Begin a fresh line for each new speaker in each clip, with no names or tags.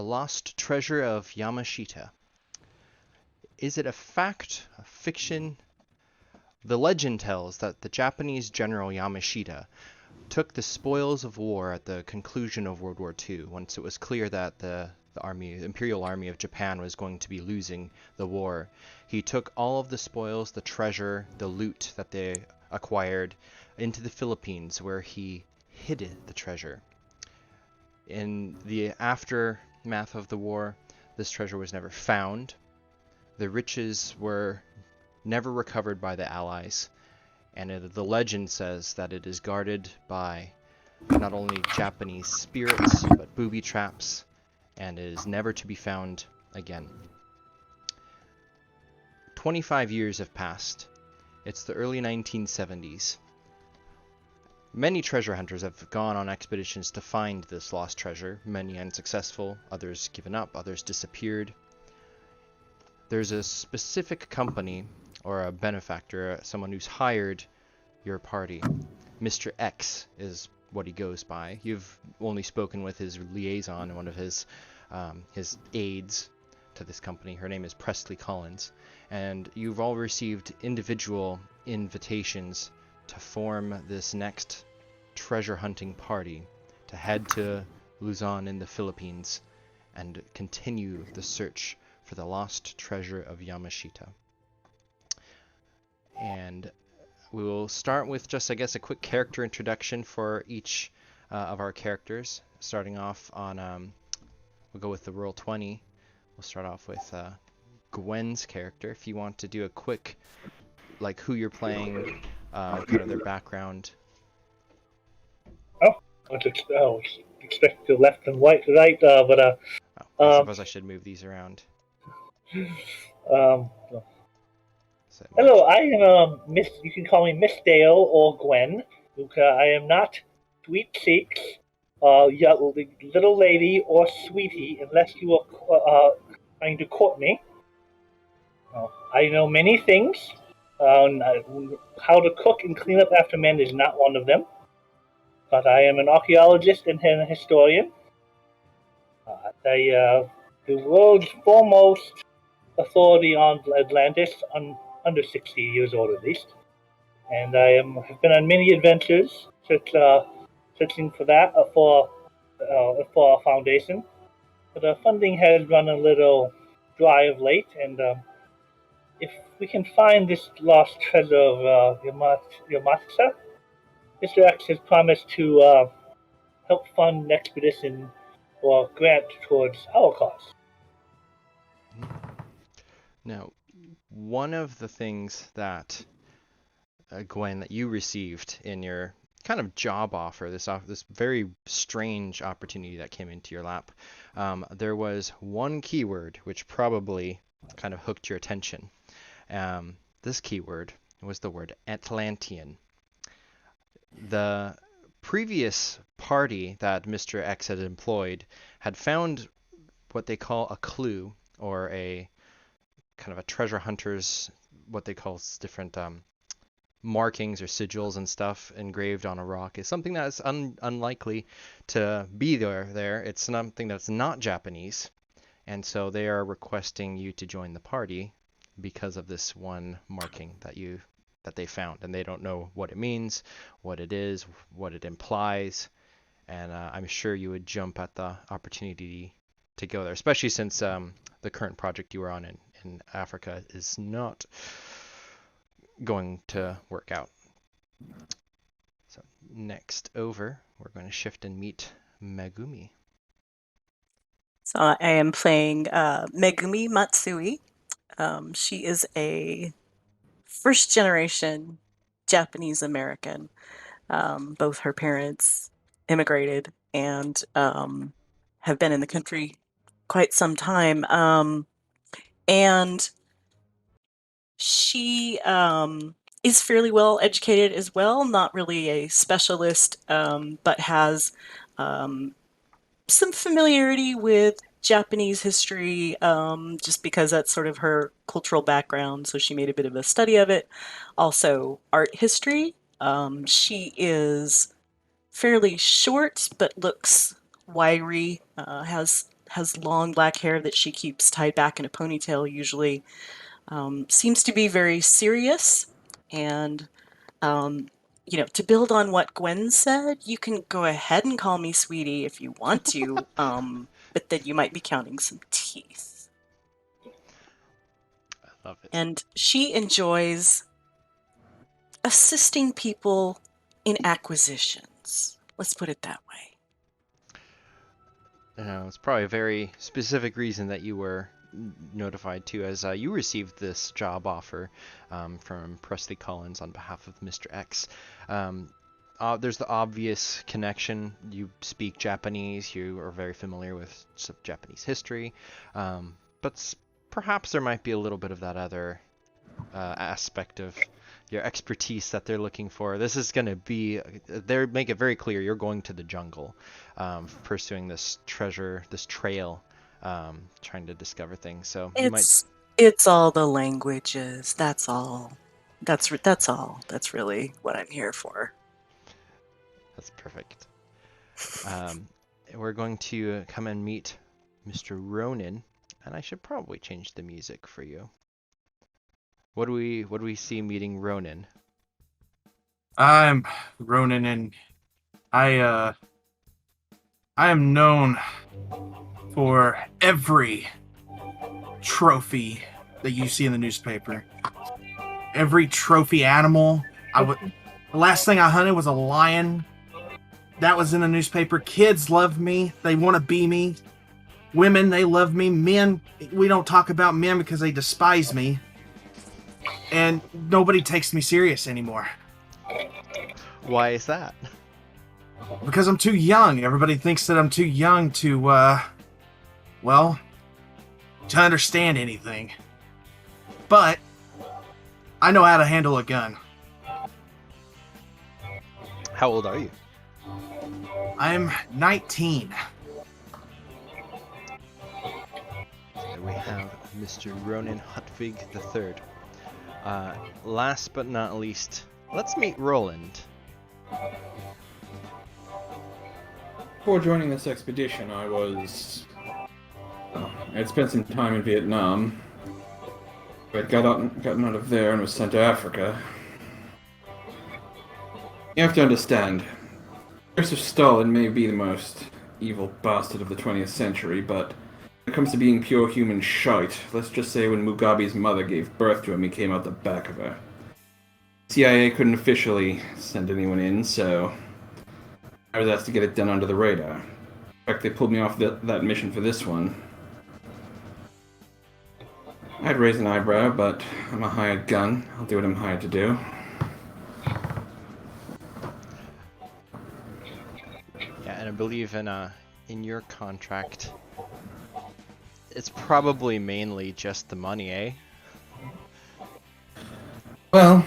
The Lost Treasure of Yamashita. Is it a fact, a fiction? The legend tells that the Japanese general Yamashita took the spoils of war at the conclusion of World War II, once it was clear that the Imperial Army of Japan was going to be losing the war. He took all of the spoils, the treasure, the loot that they acquired into the Philippines, where he hid the treasure. In the aftermath of the war, this treasure was never found. The riches were never recovered by the Allies, and the legend says that it is guarded by not only Japanese spirits, but booby traps, and it is never to be found again. 25 years have passed. It's the early 1970s. Many treasure hunters have gone on expeditions to find this lost treasure, many unsuccessful, others given up, others disappeared. There's a specific company, or a benefactor, someone who's hired your party. Mr. X is what he goes by. You've only spoken with his liaison, one of his aides to this company. Her name is Presley Collins. And you've all received individual invitations to form this next treasure hunting party to head to Luzon in the Philippines and continue the search for the lost treasure of Yamashita. And we will start with just, I guess, a quick character introduction for each of our characters. Starting off on, we'll go with the Roll 20. We'll start off with Gwen's character. If you want to do a quick, like, who you're playing, kind of their background.
I expect to left and right, but
I suppose I should move these around.
Hello, I am Miss. You can call me Miss Dale or Gwen. I am not Sweet Cheeks, little lady or sweetie, unless you are trying to court me. I know many things. How to cook and clean up after men is not one of them. But I am an archaeologist and a historian. The world's foremost authority on Atlantis, under 60 years old at least. And I have been on many adventures searching for that, for our foundation. But funding has run a little dry of late, and if we can find this lost treasure of Yamashita, Mr. X has promised to help fund an expedition or grant towards our cause.
Now, one of the things that Gwen, that you received in your kind of job offer, this very strange opportunity that came into your lap, there was one keyword which probably kind of hooked your attention. This keyword was the word Atlantean. The previous party that Mr. X had employed had found what they call a clue, or a kind of a treasure hunter's, what they call different markings or sigils and stuff engraved on a rock. Is something that is unlikely to be there. It's something that's not Japanese, and so they are requesting you to join the party because of this one marking that they found, and they don't know what it means, what it is, what it implies, and I'm sure you would jump at the opportunity to go there, especially since the current project you were on in Africa is not going to work out. So next over, we're going to shift and meet Megumi.
So I am playing Megumi Matsui. She is a first-generation Japanese American. Both her parents immigrated and have been in the country quite some time. And she is fairly well educated as well, not really a specialist, but has some familiarity with Japanese history, just because that's sort of her cultural background. So she made a bit of a study of it. Also, art history. She is fairly short, but looks wiry, has has long black hair that she keeps tied back in a ponytail usually. Seems to be very serious. And, to build on what Gwen said, you can go ahead and call me sweetie if you want to, but then you might be counting some teeth.
I love it.
And she enjoys assisting people in acquisitions. Let's put it that way.
It's probably a very specific reason that you were notified too, as you received this job offer from Presley Collins on behalf of Mr. X. There's the obvious connection. You speak Japanese. You are very familiar with some Japanese history, but perhaps there might be a little bit of that other aspect of your expertise that they're looking for. This is going to be, they make it very clear you're going to the jungle, pursuing this treasure, this trail, trying to discover things. So you might.
It's all the languages. That's all. That's all. That's really what I'm here for.
That's perfect. We're going to come and meet Mr. Ronin, and I should probably change the music for you. What do we see meeting Ronin?
I'm Ronin, and I am known for every trophy that you see in the newspaper. Every trophy animal. The last thing I hunted was a lion. That was in the newspaper. Kids love me. They want to be me. Women, they love me. Men, we don't talk about men because they despise me. And nobody takes me serious anymore.
Why is that?
Because I'm too young. Everybody thinks that I'm too young to, to understand anything. But I know how to handle a gun.
How old are you?
I'm 19.
There we have Mr. Ronin Hutwig III. Last but not least, let's meet Roland.
Before joining this expedition, I had spent some time in Vietnam. I'd gotten out of there and was sent to Africa. You have to understand, Joseph Stalin may be the most evil bastard of the 20th century, but when it comes to being pure human shite, let's just say when Mugabe's mother gave birth to him, he came out the back of her. CIA couldn't officially send anyone in, so I was asked to get it done under the radar. In fact, they pulled me off that mission for this one. I'd raise an eyebrow, but I'm a hired gun. I'll do what I'm hired to do.
Yeah, and I believe in your contract, it's probably mainly just the money, eh?
Well,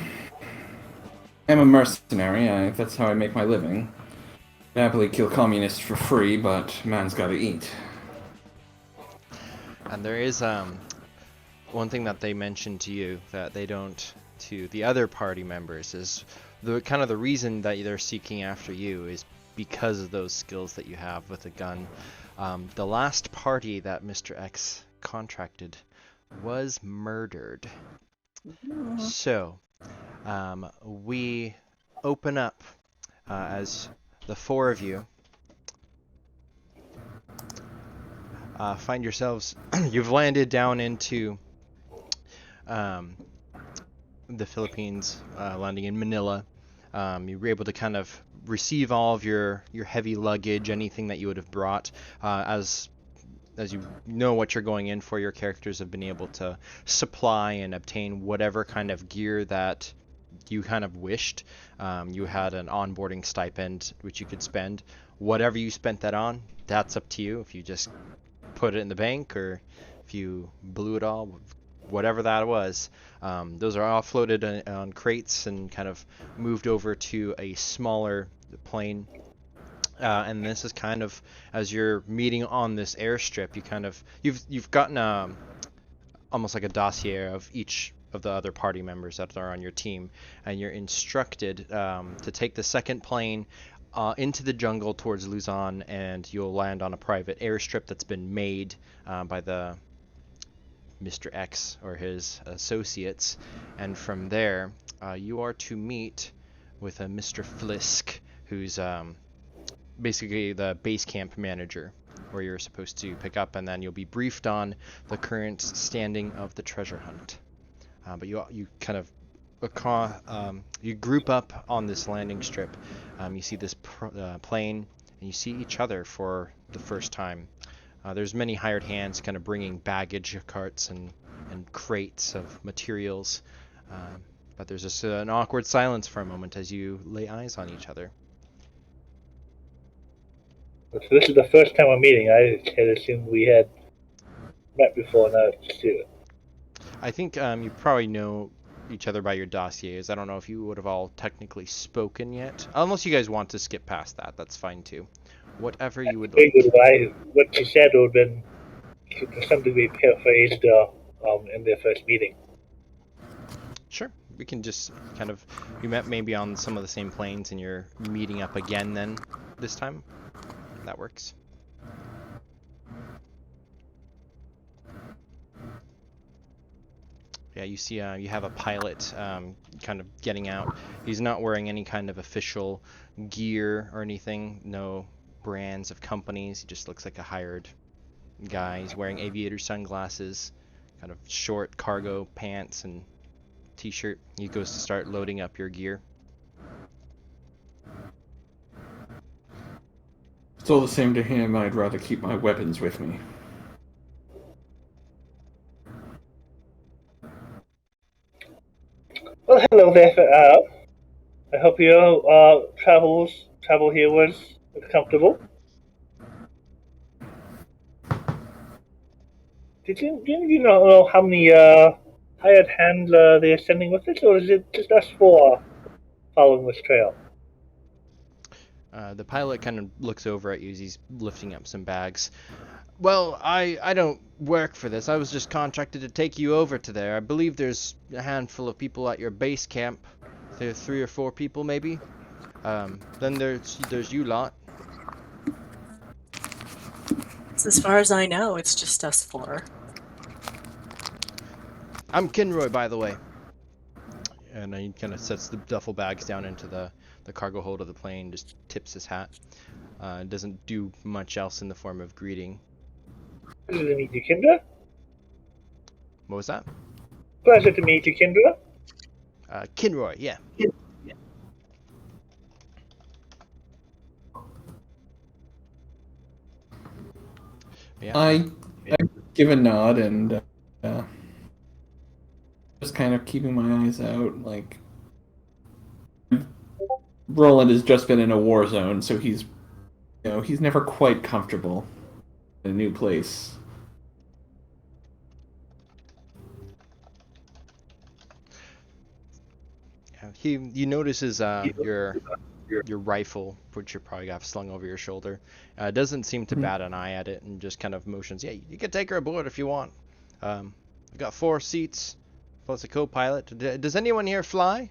I'm a mercenary. That's how I make my living. I'd happily kill communists for free, but man's gotta eat.
And there is one thing that they mentioned to you that they don't to the other party members is the reason that they're seeking after you is because of those skills that you have with a gun. The last party that Mr. X contracted was murdered. So, we open up as the four of you find yourselves, you've landed down into the Philippines, landing in Manila. You were able to kind of receive all of your heavy luggage, anything that you would have brought, as you know what you're going in for. Your characters have been able to supply and obtain whatever kind of gear that you kind of wished. You had an onboarding stipend which you could spend. Whatever you spent that on, that's up to you. If you just put it in the bank or if you blew it all, whatever that was, those are all floated on crates and kind of moved over to a smaller plane. And this is kind of, as you're meeting on this airstrip, you've gotten almost like a dossier of each of the other party members that are on your team, and you're instructed to take the second plane into the jungle towards Luzon, and you'll land on a private airstrip that's been made by the Mr. X or his associates, and from there you are to meet with a Mr. Flisk, who's basically the base camp manager, where you're supposed to pick up, and then you'll be briefed on the current standing of the treasure hunt. But you kind of you group up on this landing strip. You see this plane, and you see each other for the first time. There's many hired hands kind of bringing baggage carts and crates of materials. But there's just an awkward silence for a moment as you lay eyes on each other.
So this is the first time we're meeting. I had assumed we had met before. Now it's two.
I think you probably know each other by your dossiers. I don't know if you would have all technically spoken yet. Unless you guys want to skip past that, that's fine too. Whatever you would like.
What you said would have been to some degree paraphrased in their first meeting.
Sure. We can just kind of, you met maybe on some of the same planes and you're meeting up again then this time. That works. Yeah, you see you have a pilot kind of getting out. He's not wearing any kind of official gear or anything, no brands of companies. He just looks like a hired guy. He's wearing aviator sunglasses, kind of short cargo pants and t-shirt. He goes to start loading up your gear.
It's all the same to him. I'd rather keep my weapons with me.
Well, hello there. I hope your travel here was comfortable. Didn't you know how many hired hand they're sending with us, or is it just us four following this trail?
The pilot kind of looks over at you as he's lifting up some bags. Well, I don't work for this. I was just contracted to take you over to there. I believe there's a handful of people at your base camp. There's 3 or 4 people, maybe. Then there's you lot.
As far as I know, it's just us 4.
I'm Kinroy, by the way. And he kind of sets the duffel bags down into the cargo hold of the plane, just tips his hat. Doesn't do much else in the form of greeting.
Pleasure to meet you, Kendra.
What was that?
Pleasure to meet you, Kendra.
Kinroy, yeah. Yeah.
I give a nod and just kind of keeping my eyes out. Like, Roland has just been in a war zone, so he's never quite comfortable in a new place.
He notices your rifle, which you probably got slung over your shoulder. Doesn't seem to bat an eye at it, and just kind of motions. Yeah, you can take her aboard if you want. We've got 4 seats plus a co-pilot. Does anyone here fly?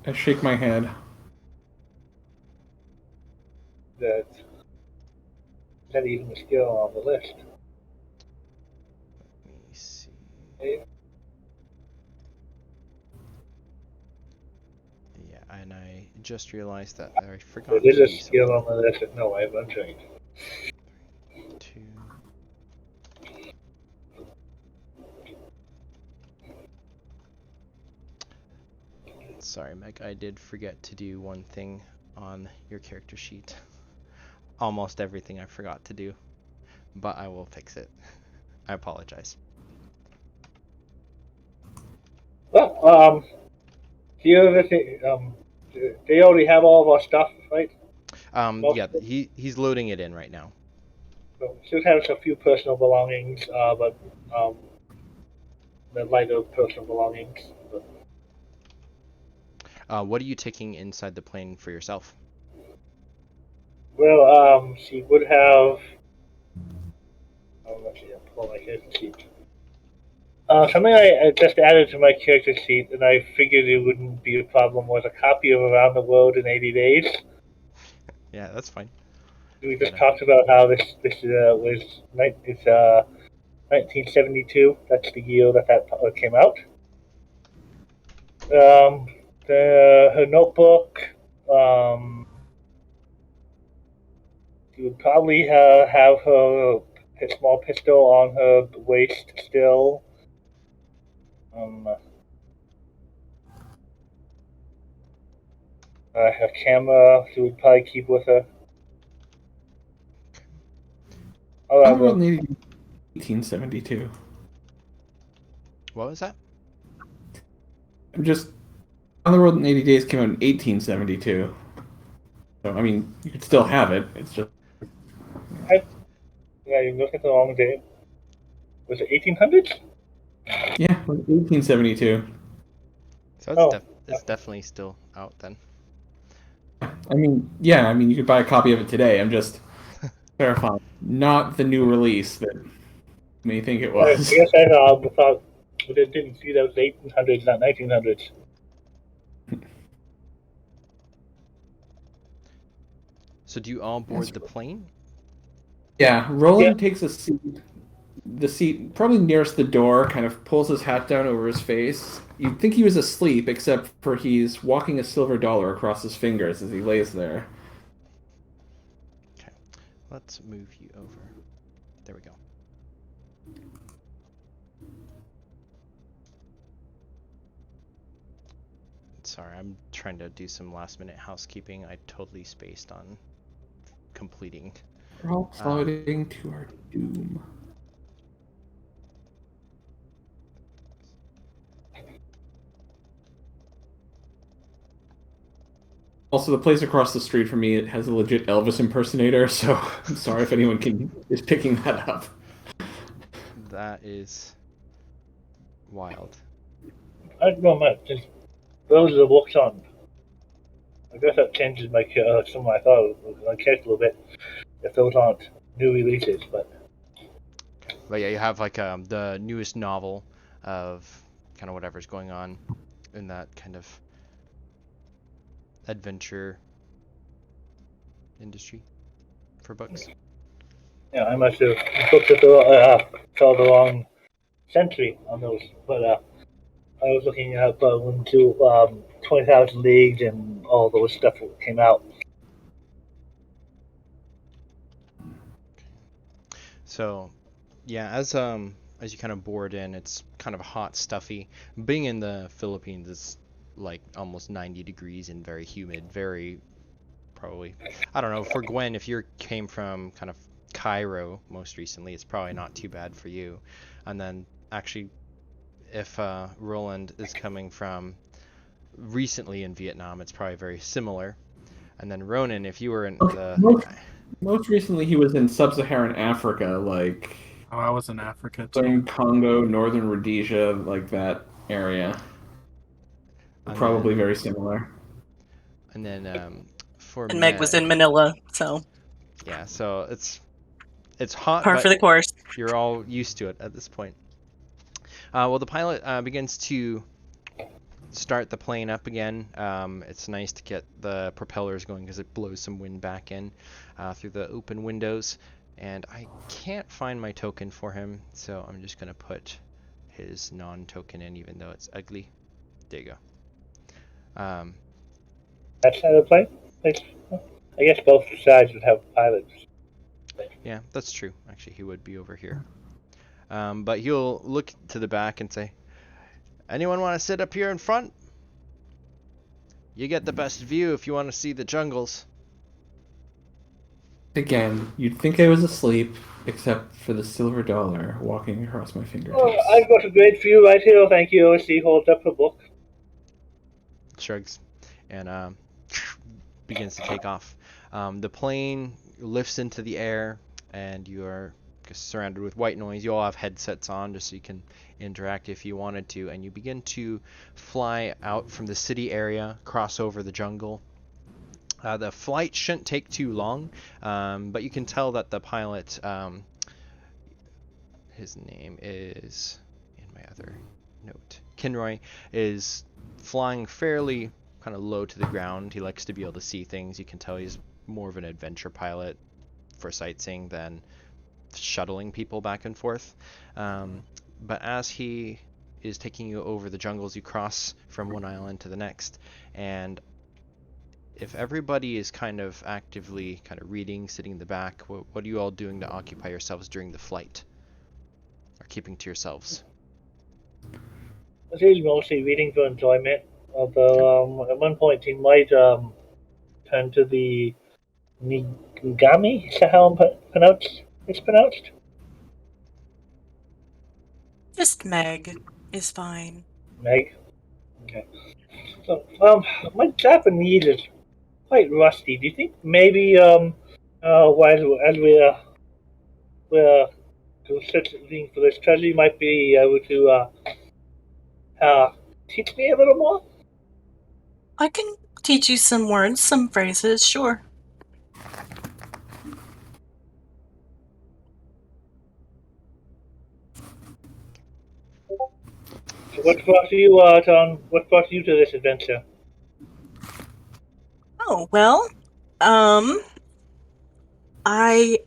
I shake my head.
That's not even a skill on the list.
Let me see. Yeah, and I just realized that I forgot.
There is a
to do
skill
something.
on the list that no, I haven't trained.
2. Sorry, Meg, I did forget to do one thing on your character sheet. Almost everything I forgot to do, but I will fix it. I apologize.
Well, the other thing, they already have all of our stuff, right?
Yeah, he's loading it in right now.
So should have a few personal belongings, but the lighter personal belongings. But
What are you taking inside the plane for yourself?
well, she would have. Let's see, pull my head sheet. Something I just added to my character sheet, and I figured it wouldn't be a problem, was a copy of Around the World in 80 Days.
Yeah, that's fine.
We just talked about how this was it's 1972. That's the year that came out. Her notebook. You would probably have her small pistol on her waist still. Her camera she would probably keep with her.
World
However,
needed 1872.
What was that?
I'm just On the World in 80 Days came out in 1872. So I mean, you could still have it. It's just
yeah, you look at the wrong date. Was it 1800s?
yeah, 1872.
So it's definitely still out then.
I mean, yeah, I mean, you could buy a copy of it today. I'm just clarifying, not the new release that you may think it was.
Yes, I thought, but I didn't see that was 1800s, not 1900s.
So do you all board the plane?
Yeah, Roland takes the seat probably nearest the door, kind of pulls his hat down over his face. You'd think he was asleep, except for he's walking a silver dollar across his fingers as he lays there.
Okay, let's move you over. There we go. Sorry, I'm trying to do some last minute housekeeping. I totally spaced on completing.
We're all sliding to our doom. Also, the place across the street from me, it has a legit Elvis impersonator, so I'm sorry if anyone is picking that up.
That is wild.
I don't know much. Just those are the books on. I guess that changes my some of my thought my character a little bit if those aren't new releases, but
yeah, you have like the newest novel of kind of whatever's going on in that kind of adventure industry for books.
yeah, I must have looked at saw the wrong century on those, but I was looking up into 20,000 Leagues and all those stuff that came out.
So, yeah, as you kind of board in, it's kind of hot, stuffy. Being in the Philippines is like almost 90 degrees and very humid, very probably. I don't know, for Gwen, if you came from kind of Cairo most recently, it's probably not too bad for you. And then actually, if Roland is coming from recently in Vietnam, it's probably very similar. And then Ronin, if you were in
Most recently, he was in sub-Saharan Africa, like
Oh, I was in Africa too.
southern Congo, northern Rhodesia, like that area. Probably very similar.
And then for
And Meg was in Manila, so
yeah, so it's hot,
par
but
for the course.
you're all used to it at this point. Well, the pilot begins to start the plane up again. It's nice to get the propellers going because it blows some wind back in through the open windows. And I can't find my token for him, so I'm just going to put his non-token in, even though it's ugly. There you go.
That side of the plane? I guess both sides would have pilots.
Yeah, that's true. Actually, he would be over here. But he'll look to the back and say, anyone want to sit up here in front? You get the best view if you want to see the jungles.
Again, you'd think I was asleep, except for the silver dollar walking across my fingertips.
Oh, I've got a great view right here, thank you. She holds up her book.
Shrugs and begins to take off. The plane lifts into the air, and you are surrounded with white noise. You all have headsets on just so you can interact if you wanted to, and you begin to fly out from the city area, cross over the jungle. The flight shouldn't take too long, but you can tell that the pilot, his name is in my other note? Kinroy is flying fairly kind of low to the ground. He likes to be able to see things. You can tell he's more of an adventure pilot for sightseeing than shuttling people back and forth. But as he is taking you over the jungles, you cross from one island to the next, and if everybody is kind of actively kind of reading, sitting in the back, what are you all doing to occupy yourselves during the flight? Or keeping to yourselves?
I was really mostly reading for enjoyment, although at one point he might turn to the Nigami. Is that how it's pronounced?
Just Meg is fine.
Meg. Okay. So, my Japanese is quite rusty. Do you think maybe while as we're searching for this treasure, you might be able to teach me a little more?
I can teach you some words, some phrases, sure.
So what brought you What brought you to this adventure?
Oh, well, I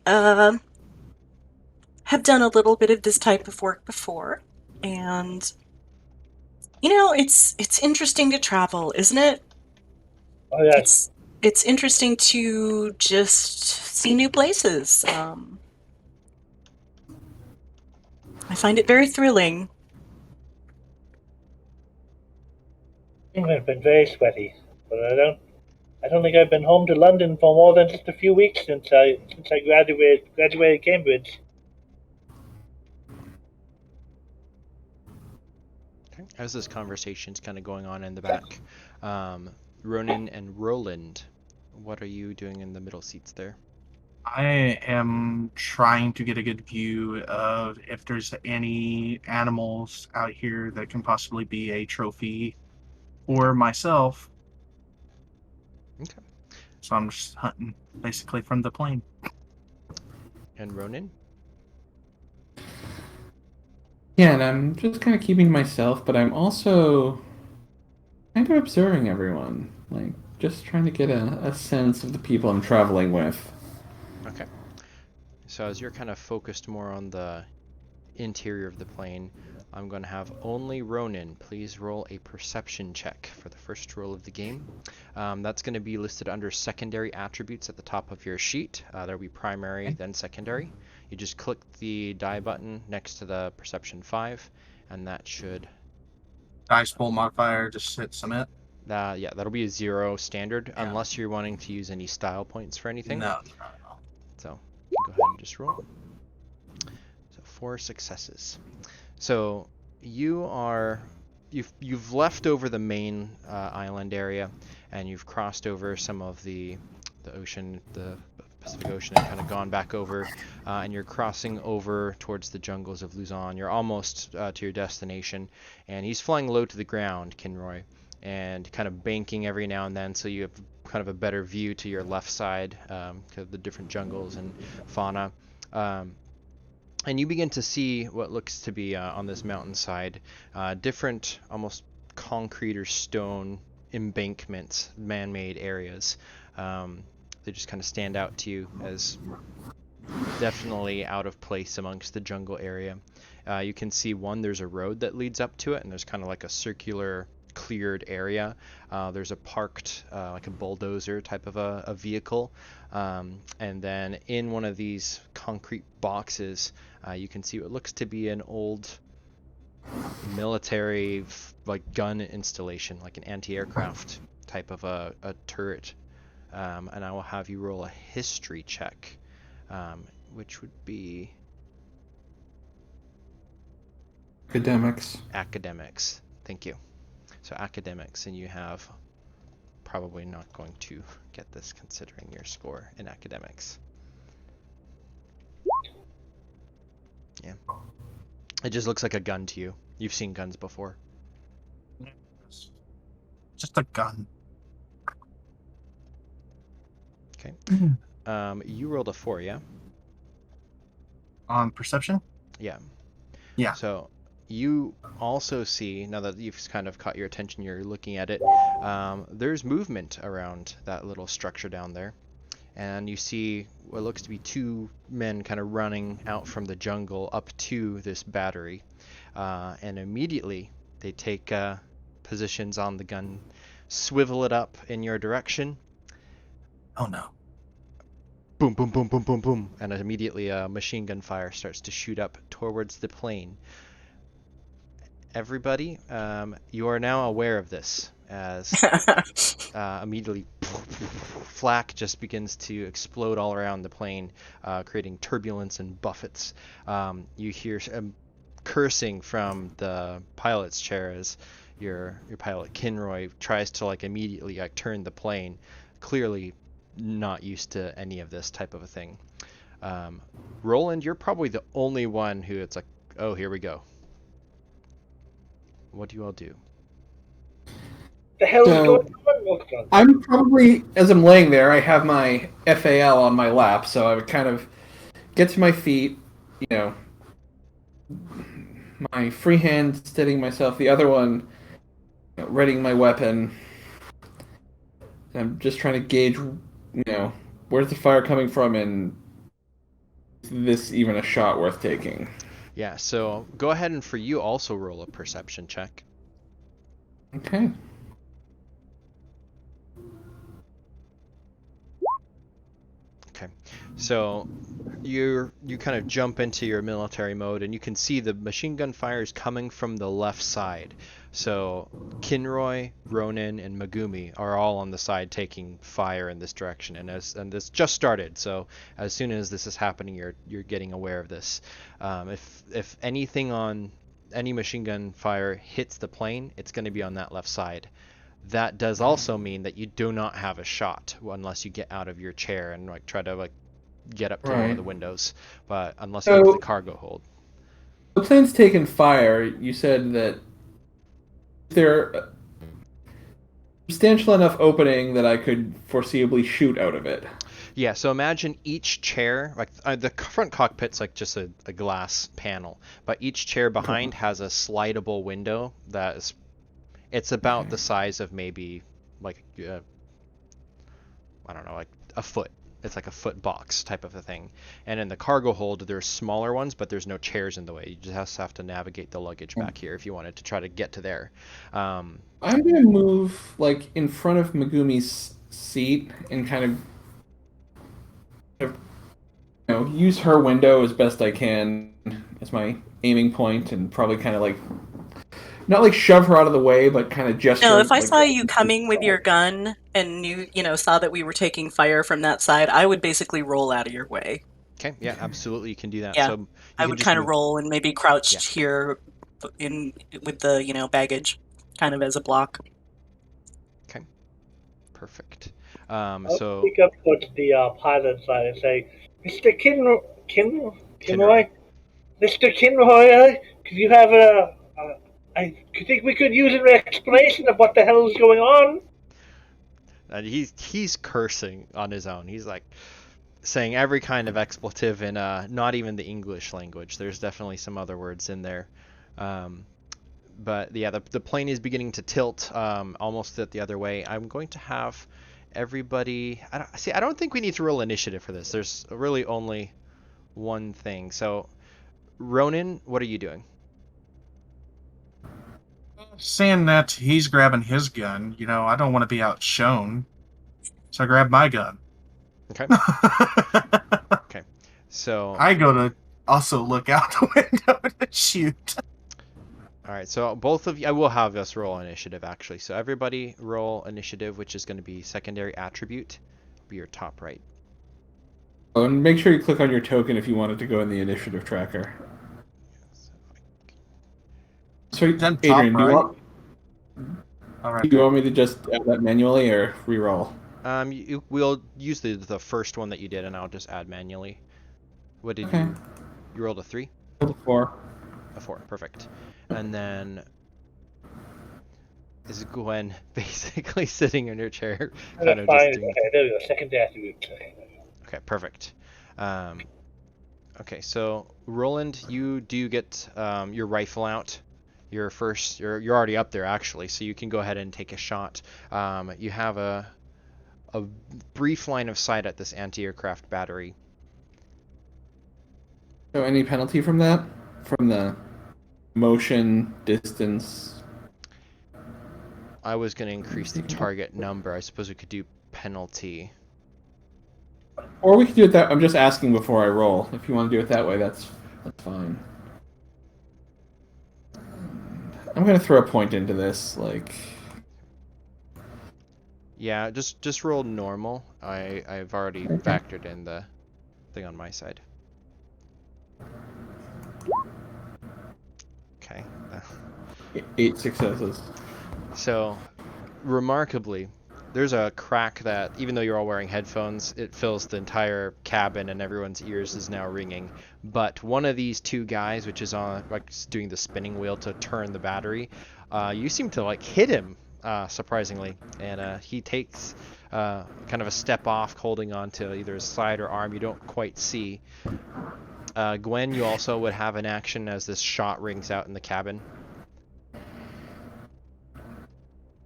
have done a little bit of this type of work before, and it's interesting to travel, isn't it?
Oh yes.
It's interesting to just see new places. I find it very thrilling.
England's been very sweaty, but I don't think I've been home to London for more than just a few weeks since I graduated Cambridge.
Okay. As this conversation's kind of going on in the back, Ronin and Roland, what are you doing in the middle seats there?
I am trying to get a good view of if there's any animals out here that can possibly be a trophy for myself.
Okay.
So I'm just hunting basically from the plane.
And Ronin?
Yeah, and I'm just kind of keeping myself, but I'm also kind of observing everyone. Like, just trying to get a sense of the people I'm traveling with.
Okay. So as you're kind of focused more on the interior of the plane, I'm going to have only Ronin please roll a perception check for the first roll of the game. That's going to be listed under secondary attributes at the top of your sheet. There'll be primary, then secondary. You just click the die button next to the perception 5, and that should...
Dice roll modifier, just hit submit.
yeah, that'll be a 0 standard,
Yeah.
unless you're wanting to use any style points for anything.
No.
So you can go ahead and just roll. So 4 successes. So you've left over the main island area, and you've crossed over some of the ocean, the Pacific Ocean, and kind of gone back over, and you're crossing over towards the jungles of Luzon. You're almost to your destination, and he's flying low to the ground, Kinroy, and kind of banking every now and then, so you have kind of a better view to your left side, of the different jungles and fauna. And you begin to see what looks to be on this mountainside different almost concrete or stone embankments, man-made areas. They just kind of stand out to you as definitely out of place amongst the jungle area. You can see there's a road that leads up to it, and there's kind of like a circular cleared area. There's a parked, like a bulldozer type of a vehicle. And then in one of these concrete boxes, you can see what looks to be an old military like gun installation, like an anti-aircraft type of a turret. And I will have you roll a history check, which would be academics. Thank you. So academics, and you have probably not going to get this considering your score in academics. Yeah. It just looks like a gun to you. You've seen guns before.
Just a gun.
Okay. You rolled a 4, yeah?
On perception?
Yeah.
Yeah.
So you also see, now that you've kind of caught your attention, you're looking at it, there's movement around that little structure down there. And you see what looks to be two men kind of running out from the jungle up to this battery. And immediately they take positions on the gun, swivel it up in your direction.
Oh no.
Boom, boom, boom, boom, boom, boom. And immediately a machine gun fire starts to shoot up towards the plane. Everybody, you are now aware of this as immediately flak just begins to explode all around the plane, creating turbulence and buffets. You hear cursing from the pilot's chair as your pilot Kinroy tries to immediately turn the plane, clearly not used to any of this type of a thing. Roland, you're probably the only one who it's like, oh, here we go. What do you all do?
The hell is
So-
going on?
I'm probably, as I'm laying there, I have my FAL on my lap, so I would kind of get to my feet, my free hand steadying myself, the other one readying my weapon. I'm just trying to gauge, where's the fire coming from, and is this even a shot worth taking?
Yeah, so go ahead and for you also roll a perception check.
Okay.
Okay, so you kind of jump into your military mode, and you can see the machine gun fire is coming from the left side. So Kinroy, Ronin, and Megumi are all on the side taking fire in this direction, and this just started. So as soon as this is happening, you're getting aware of this. If anything on any machine gun fire hits the plane, it's going to be on that left side. That does also mean that you do not have a shot unless you get out of your chair and try to get up to one of the windows. But unless you get to the cargo hold.
The plane's taken fire. You said that there a substantial enough opening that I could foreseeably shoot out of it.
Yeah, so imagine each chair, the front cockpit's just a glass panel, but each chair behind has a slidable window that is, it's about the size of maybe I don't know, a foot. It's like a foot box type of a thing. And in the cargo hold, there's smaller ones, but there's no chairs in the way. You just have to navigate the luggage back here if you wanted to try to get to there.
I'm gonna move in front of Megumi's seat and kind of use her window as best I can as my aiming point, and probably kind of not shove her out of the way, but kind of gesture.
No, if I saw you coming with your gun and saw that we were taking fire from that side, I would basically roll out of your way.
Okay, yeah, absolutely, you can do that.
Yeah,
So
I would kind of roll and maybe crouch here with the baggage, kind of as a block.
Okay, perfect.
I'll
So
speak up towards the pilot side and say, Mr. Kinroy, Mr. Kinroy, could you have I think we could use an explanation of what the hell is going on.
and he's cursing on his own. He's saying every kind of expletive in not even the English language. There's definitely some other words in there. But yeah, the plane is beginning to tilt almost the other way. I'm going to have everybody. I don't think we need to roll initiative for this. There's really only one thing. So, Ronin, what are you doing?
Saying that he's grabbing his gun, I don't want to be outshone. So I grab my gun.
Okay. Okay. So
I go to also look out the window to shoot.
all right, so both of you, I will have us roll initiative actually. So everybody roll initiative, which is going to be secondary attribute, be your top right.
Oh, and make sure you click on your token if you want it to go in the initiative tracker. So,
Then top
Adrian,
right. All right.
do you want me to just add that manually or re-roll?
We'll use the first one that you did, and I'll just add manually. What did
Okay.
you rolled a 3?
4.
A 4, perfect. And then is Gwen basically sitting in her chair, kind of just doing...
Okay, there we go. Second attribute.
Okay, perfect. Okay, so Roland, you do get your rifle out. You're already up there actually, so you can go ahead and take a shot. You have a brief line of sight at this anti-aircraft battery.
So any penalty from that? From the motion, distance?
I was going to increase the target number. I suppose we could do penalty.
Or we could do it that. I'm just asking before I roll. If you want to do it that way, that's fine. I'm gonna throw a point into this, like.
Yeah, just roll normal. I've already factored in the thing on my side. Okay.
8 successes.
So, remarkably, there's a crack that, even though you're all wearing headphones, it fills the entire cabin and everyone's ears is now ringing. But one of these two guys, which is on like doing the spinning wheel to turn the battery, you seem to like hit him, surprisingly, and he takes kind of a step off, holding on to either his side or arm. You don't quite see. Gwen, you also would have an action as this shot rings out in the cabin.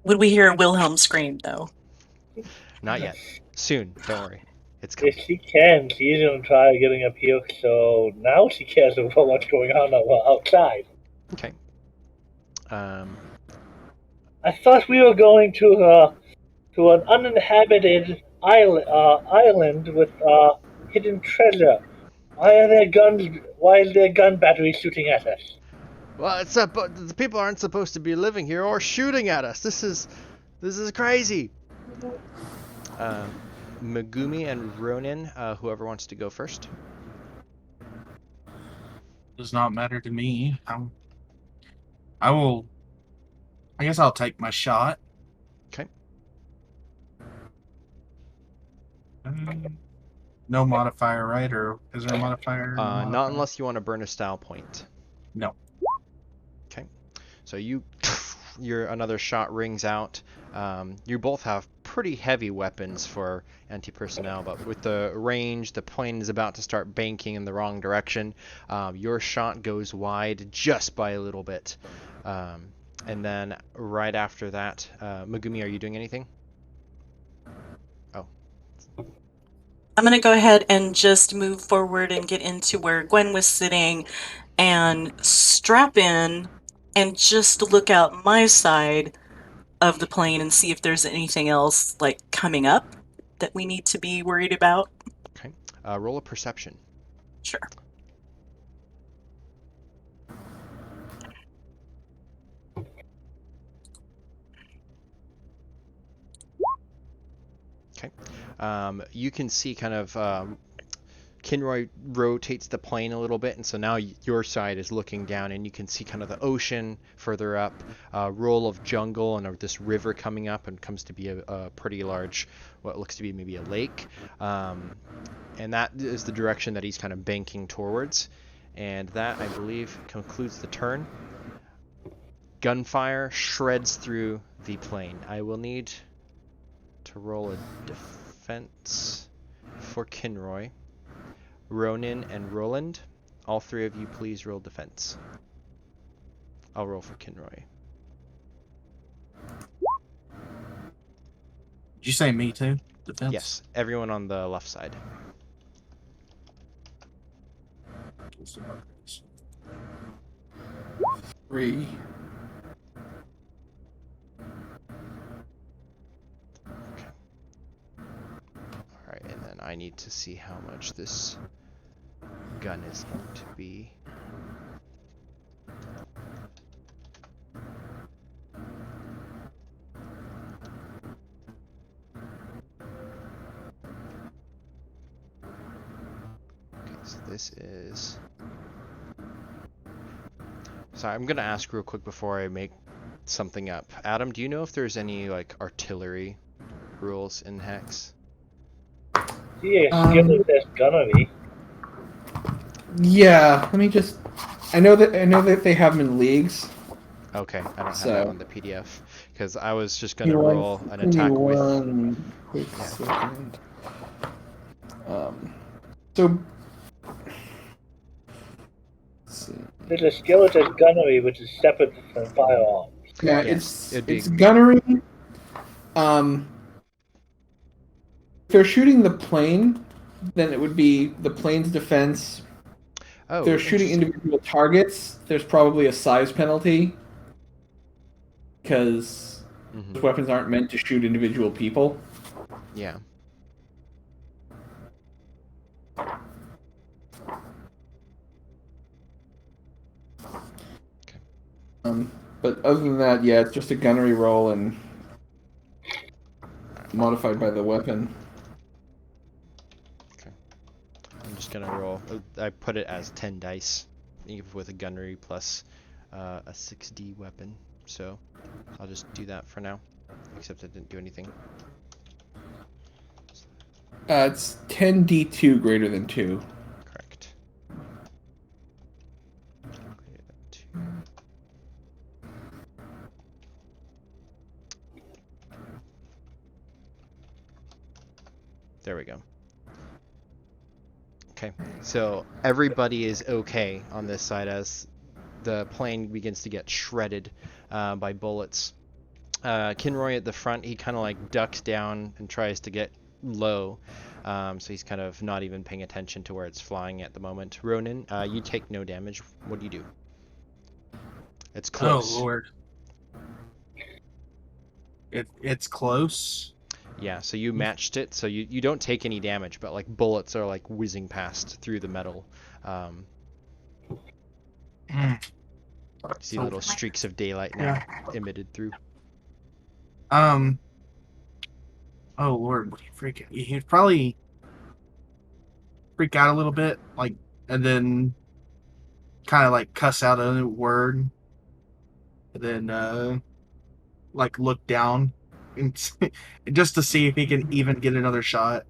Would we hear a Wilhelm scream, though?
Not yet. Soon. Don't worry. It's coming.
If she can, she's going to try getting up here, so now she cares about what's going on outside.
Okay.
I thought we were going to an uninhabited island with hidden treasure. Why are there gun batteries shooting at us?
Well, it's the people aren't supposed to be living here or shooting at us. This is crazy. Megumi and Ronin, whoever wants to go first.
Does not matter to me. I guess I'll take my shot.
Okay.
No modifier, right? Or is there a modifier?
Not unless you want to burn a style point.
No.
Okay. So another shot rings out. You both have pretty heavy weapons for anti-personnel, but with the range, the plane is about to start banking in the wrong direction. Your shot goes wide just by a little bit. And then right after that, Megumi, are you doing anything? Oh.
I'm going to go ahead and just move forward and get into where Gwen was sitting and strap in and just look out my side of the plane and see if there's anything else like coming up that we need to be worried about.
Okay. Roll a perception.
Sure.
Okay. You can see kind of Kinroy rotates the plane a little bit, and so now your side is looking down, and you can see kind of the ocean further up, roll of jungle, and this river coming up, and comes to be a pretty large, what looks to be maybe a lake, and that is the direction that he's kind of banking towards, and that, I believe, concludes the turn. Gunfire shreds through the plane. I will need to roll a defense for Kinroy. Ronin and Roland, all three of you please roll defense. I'll roll for Kinroy.
Did you say me too? Defense?
Yes, everyone on the left side.
Three.
Okay. Alright, and then I need to see how much this gun is going to be. Okay, so this is... Sorry, I'm gonna ask real quick before I make something up. Adam, do you know if there's any like artillery rules in HEX?
Yeah, given there's gonna be.
Yeah, let me just. I know that they have them in leagues.
Okay, I don't have
So-
that on the PDF because I was just gonna roll an attack with.
Quick
Yeah.
second. So
There's a skill that says gunnery, which is separate from firearms.
Yeah,
Yes,
it's gunnery. If they're shooting the plane, then it would be the plane's defense.
Oh,
If they're shooting
interesting.
individual targets, there's probably a size penalty because
Mhm.
those weapons aren't meant to shoot individual people.
Yeah.
But other than that, yeah, it's just a gunnery roll and modified by the weapon.
I'm just gonna roll. I put it as 10 dice, even with a gunnery plus a 6D weapon. So I'll just do that for now. Except I didn't do anything.
It's 10d2 greater than 2.
Correct. Greater than 2. There we go. Okay, so everybody is okay on this side as the plane begins to get shredded by bullets. Kinroy at the front, he kind of like ducks down and tries to get low. So he's kind of not even paying attention to where it's flying at the moment. Ronin, you take no damage. What do you do? It's close.
Oh Lord. It's close.
Yeah, so you matched it, so you don't take any damage, but like bullets are like whizzing past through the metal. You see
So-
little streaks of daylight now emitted through.
Oh Lord, he'd probably freak out a little bit, like, and then kind of like cuss out a word, and then like look down, and just to see if he can even get another shot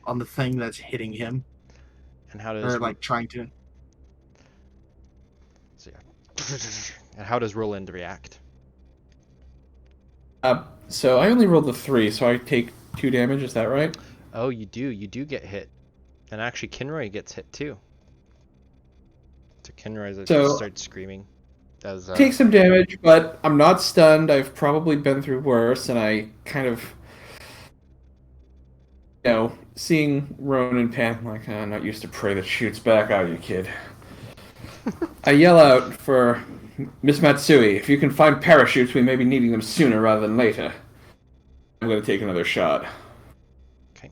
on the thing that's hitting him,
And how does
or like trying to.
so yeah. And how does Roland react?
So I only rolled the 3, so I take 2 damage. Is that right?
Oh, you do get hit. And actually Kinroy gets hit too. So Kinroy
So-
starts screaming. As
Take some damage, but I'm not stunned. I've probably been through worse, and I kind of, seeing Ronin panic, like, I'm not used to prey that shoots back, are you, kid? I yell out for Miss Matsui. If you can find parachutes, we may be needing them sooner rather than later. I'm going to take another shot.
Okay.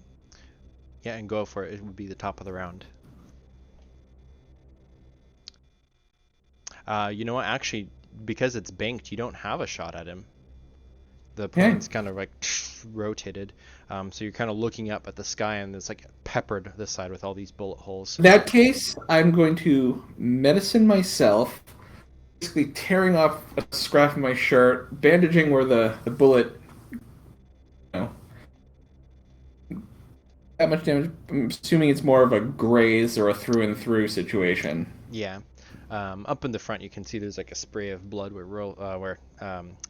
Yeah, and go for it. It would be the top of the round. You know what? Actually, because it's banked, you don't have a shot at him. The plane's kind of like rotated, so you're kind of looking up at the sky, and it's like peppered this side with all these bullet holes.
In that case, I'm going to medicine myself, basically tearing off a scrap of my shirt, bandaging where the bullet, that much damage. I'm assuming it's more of a graze or a through and through situation.
Yeah. Up in the front, you can see there's like a spray of blood where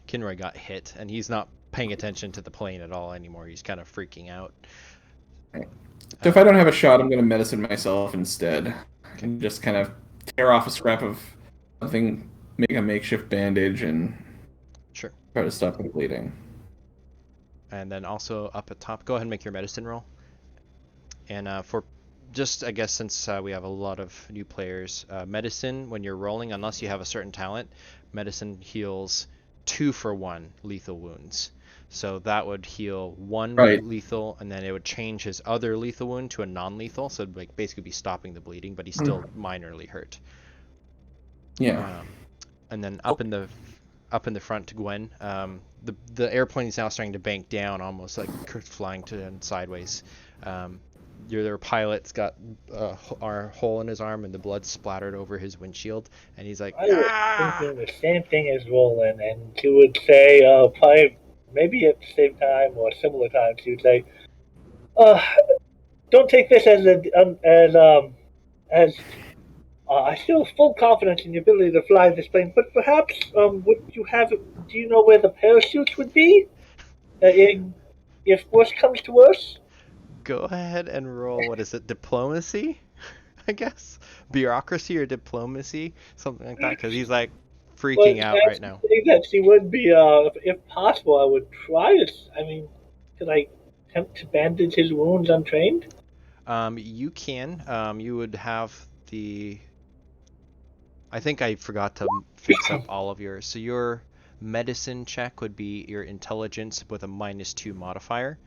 Kinroy got hit, and he's not paying attention to the plane at all anymore. He's kind of freaking out.
So if I don't have a shot, I'm going to medicine myself instead. And just kind of tear off a scrap of something, make a makeshift bandage, and
Sure.
try to stop the bleeding.
And then also up at top, go ahead and make your medicine roll. And for just, I guess, since we have a lot of new players, medicine, when you're rolling, unless you have a certain talent, medicine heals 2 for 1 lethal wounds. So that would heal 1 lethal, and then it would change his other lethal wound to a non-lethal, so it'd like basically be stopping the bleeding, but he's still minorly hurt.
Yeah.
And then up in the front to Gwen, the airplane is now starting to bank down, almost like flying to and sideways. Their pilot's got a hole in his arm, and the blood splattered over his windshield, and he's like,
I was thinking the same thing as Roland, and she would say, probably maybe at the same time or similar time, she would say, "Don't take this as I still have full confidence in your ability to fly this plane, but perhaps would you have? Do you know where the parachutes would be? If worse comes to worse."
Go ahead and roll, what is it, diplomacy? I guess. Bureaucracy or diplomacy, something like that, because he's like
Well,
freaking out right
that's the
now.
thing that she would be, if possible, I would try to, I mean, could I attempt to bandage his wounds untrained?
You can. You would have the. I think I forgot to fix up all of yours. So your medicine check would be your intelligence with a -2 modifier.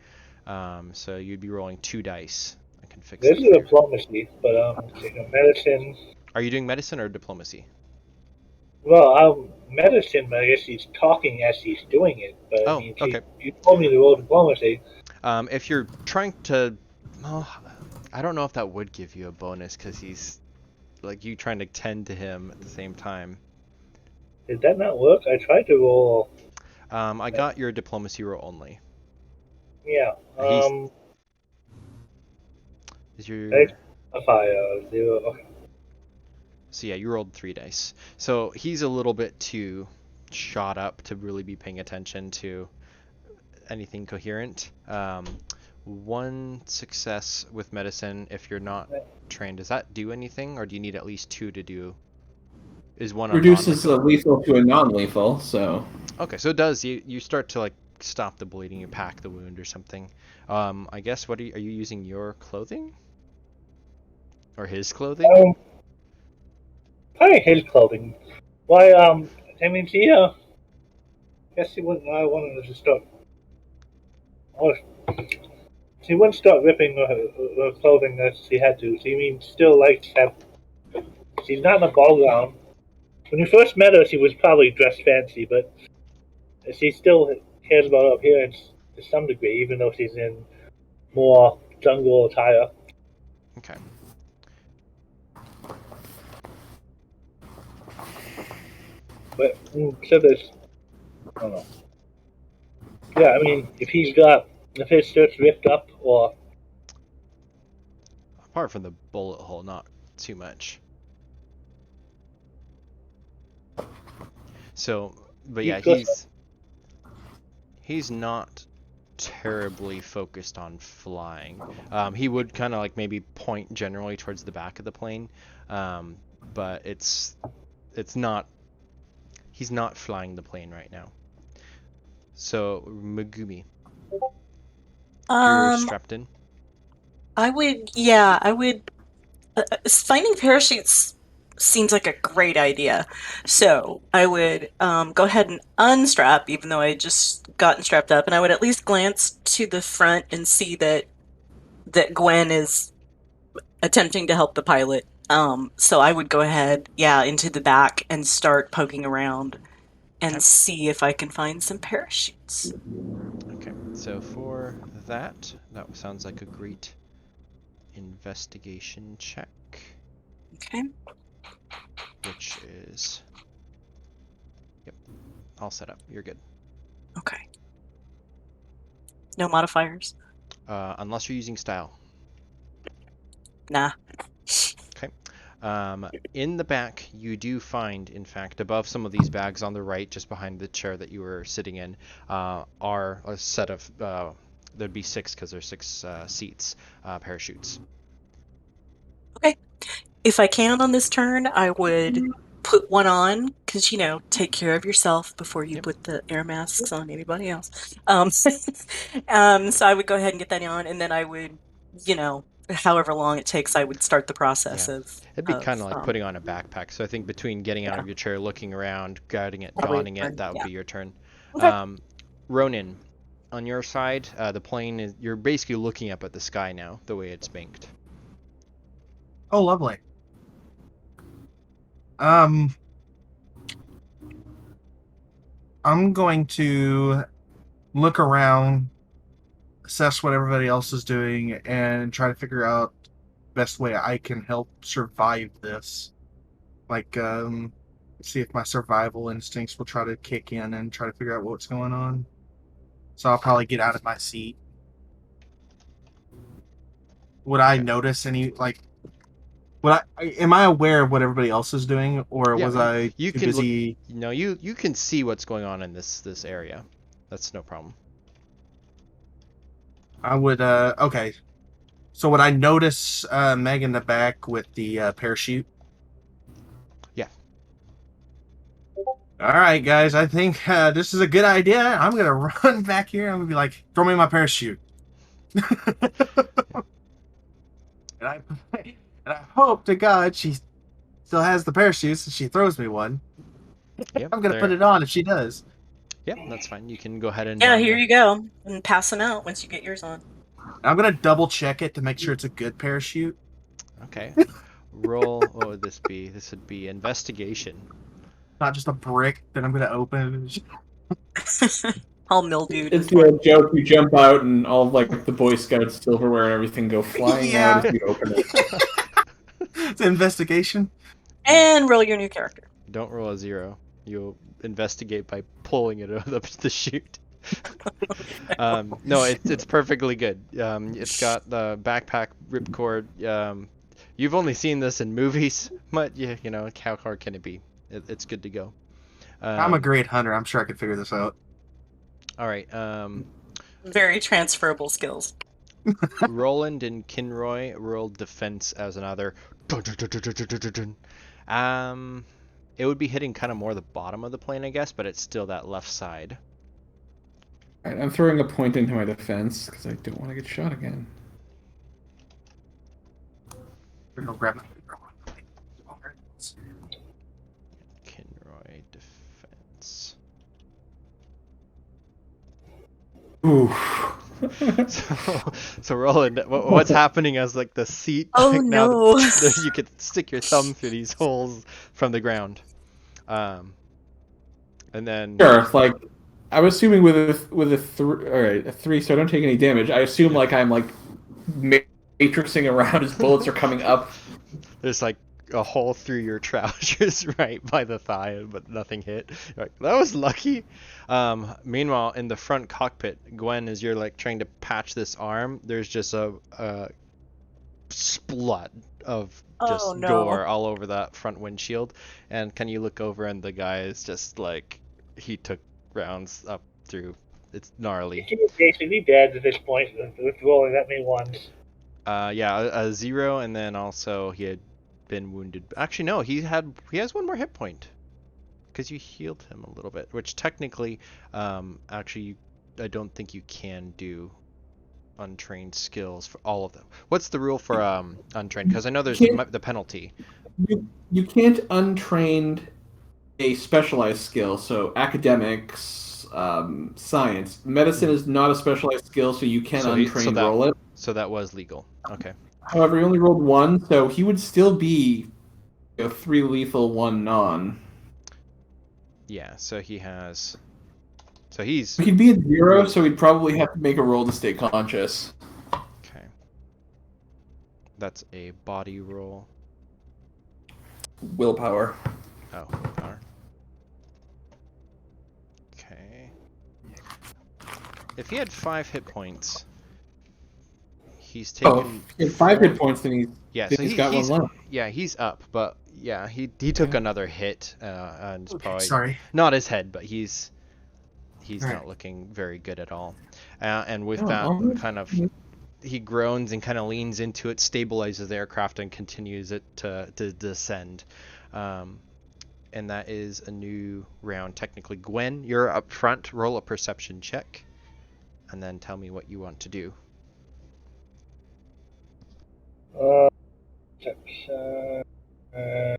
So you'd be rolling 2 dice. I can fix
This
that
is
for you.
diplomacy, but, medicine.
Are you doing medicine or diplomacy?
Well, medicine, but I guess she's talking as she's doing it. But I
Oh,
mean,
okay.
you told me to roll diplomacy.
If you're trying to, well, I don't know if that would give you a bonus because he's like you trying to tend to him at the same time.
Did that not work? I tried to roll.
I got your diplomacy roll only.
Yeah.
He's is
I
your
fire 0. Okay.
so yeah, you rolled 3 dice. So he's a little bit too shot up to really be paying attention to anything coherent. 1 success with medicine if you're not trained. Does that do anything, or do you need at least 2 to do? Is one on
Reduces
non-lethal?
lethal to a non-lethal, so
Okay, so it does. You start to like stop the bleeding. You pack the wound or something. I guess what are you using your clothing or his clothing?
Um, Probably his clothing. Why? I mean, she. Guess she wouldn't. I wanted to start. Oh, she wouldn't start ripping her clothing as she had to. She means still likes to have. She's not in a ball gown. When you first met her, she was probably dressed fancy, but she still cares about her appearance to some degree, even though she's in more jungle attire.
Okay.
But so there's, I don't know. Yeah, I mean, if his shirt's ripped up, or
Apart from the bullet hole, not too much. So, but yeah, he's not terribly focused on flying. He would kind of like maybe point generally towards the back of the plane, but it's not. He's not flying the plane right now. So Megumi, you're
Um,
strapped in.
I would, yeah, I would. Finding parachutes seems like a great idea. So I would go ahead and unstrap, even though I had just gotten strapped up, and I would at least glance to the front and see that Gwen is attempting to help the pilot. So I would go ahead, yeah, into the back and start poking around and
Okay.
see if I can find some parachutes.
Okay. So for that sounds like a great investigation check,
Okay.
which is yep, all set up. You're good.
Okay. No modifiers?
Unless you're using style.
Nah.
Okay. In the back, you do find, in fact, above some of these bags on the right, just behind the chair that you were sitting in, are a set of, there'd be 6 because there's 6 seats, parachutes.
Okay. If I can on this turn, I would put one on because, take care of yourself before you
Yep.
put the air masks on anybody else. So I would go ahead and get that on, and then I would, however long it takes, I would start the process
Yeah.
of,
It'd be kind of like putting on a backpack. So I think between getting out
yeah,
of your chair, looking around, guarding it,
probably a
donning it,
turn.
that would
Yeah.
be your turn.
Okay.
Ronin, on your side, the plane is, you're basically looking up at the sky now, the way it's banked.
Oh, lovely. I'm going to look around, assess what everybody else is doing, and try to figure out the best way I can help survive this. Like, see if my survival instincts will try to kick in and try to figure out what's going on. So I'll probably get out of my seat. Would I
Okay.
notice any, like, am I aware of what everybody else is doing, or
Yeah,
was I
you
too
can look.
busy?
No, you can see what's going on in this area. That's no problem.
I would, okay. So would I notice Meg in the back with the parachute?
Yeah.
All right, guys. I think this is a good idea. I'm gonna run back here. I'm gonna be like, throw me my parachute. And I hope to God she still has the parachutes and she throws me one.
Yep.
I'm gonna put it on if she does.
Yep, that's fine. You can go ahead and
Yeah,
don
here
your...
you go. And pass them out once you get yours on.
I'm gonna double check it to make sure it's a good parachute.
Okay. Roll. What would this be? This would be investigation.
Not just a brick that I'm gonna open.
All mildewed.
It's the old joke: you jump out and all of, like, the Boy Scouts silverware and everything go flying
Yeah.
out as you open it.
It's an investigation.
And roll your new character.
Don't roll a 0. You'll investigate by pulling it out of the chute. No, it's perfectly good. It's got the backpack ripcord. You've only seen this in movies, but you know, how hard can it be? It's good to go.
I'm a great hunter. I'm sure I could figure this out.
All right.
Very transferable skills.
Roland and Kinroy rolled defense as another. It would be hitting kind of more the bottom of the plane, I guess, but it's still that left side.
Alright, I'm throwing a point into my defense because I don't want to get shot again.
We're gonna grab my...
Kinroy defense.
Ooh.
So Roland, what's happening as like the seat?
Oh,
like, now
no.
you could stick your thumb through these holes from the ground, and then
Sure, like, I'm assuming with a 3, so I don't take any damage. I assume like I'm like matrixing around as bullets are coming up.
there's like a hole through your trousers right by the thigh, but nothing hit. You're like, that was lucky. Meanwhile, in the front cockpit, Gwen, as you're like trying to patch this arm, there's just a splut of just
Oh, no.
gore all over that front windshield. And can you look over and the guy is just like, he took rounds up through. It's gnarly.
He's basically dead at this point with rolling that many ones.
Yeah, a 0, and then also he had been wounded. Actually, no, he has one more hit point because you healed him a little bit, which technically, actually, I don't think you can do untrained skills for all of them. What's the rule for untrained? Because I know there's the penalty.
You can't untrain a specialized skill, so academics, science. Medicine is not a specialized skill, so you can untrain roll it.
So that was legal. Okay.
However, he only rolled 1, so he would still be 3 lethal, 1 non.
Yeah, so he has... So he's...
He'd be at 0, so he'd probably have to make a roll to stay conscious.
Okay. That's a body roll.
Willpower.
Oh, willpower. Okay. If he had 5 hit points, he's taken...
Oh, he had 5 hit points, then he's got one left.
Yeah, he's up, but yeah, he took another hit, and it's probably
Sorry.
not his head, but he's
All
not
right.
looking very good at all. And with that, kind of, he groans and kind of leans into it, stabilizes the aircraft, and continues it to descend. And that is a new round, technically. Gwen, you're up front. Roll a perception check, and then tell me what you want to do.
Perception. Why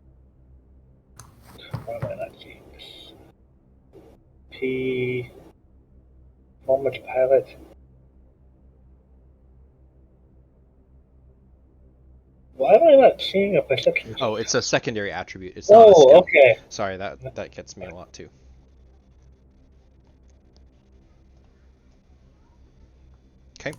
am I not seeing this? P. Performance pilot. Why am I not seeing a perception?
Oh, it's a secondary attribute. It's not a skill.
Oh, okay.
Sorry, that gets me a lot too. Okay.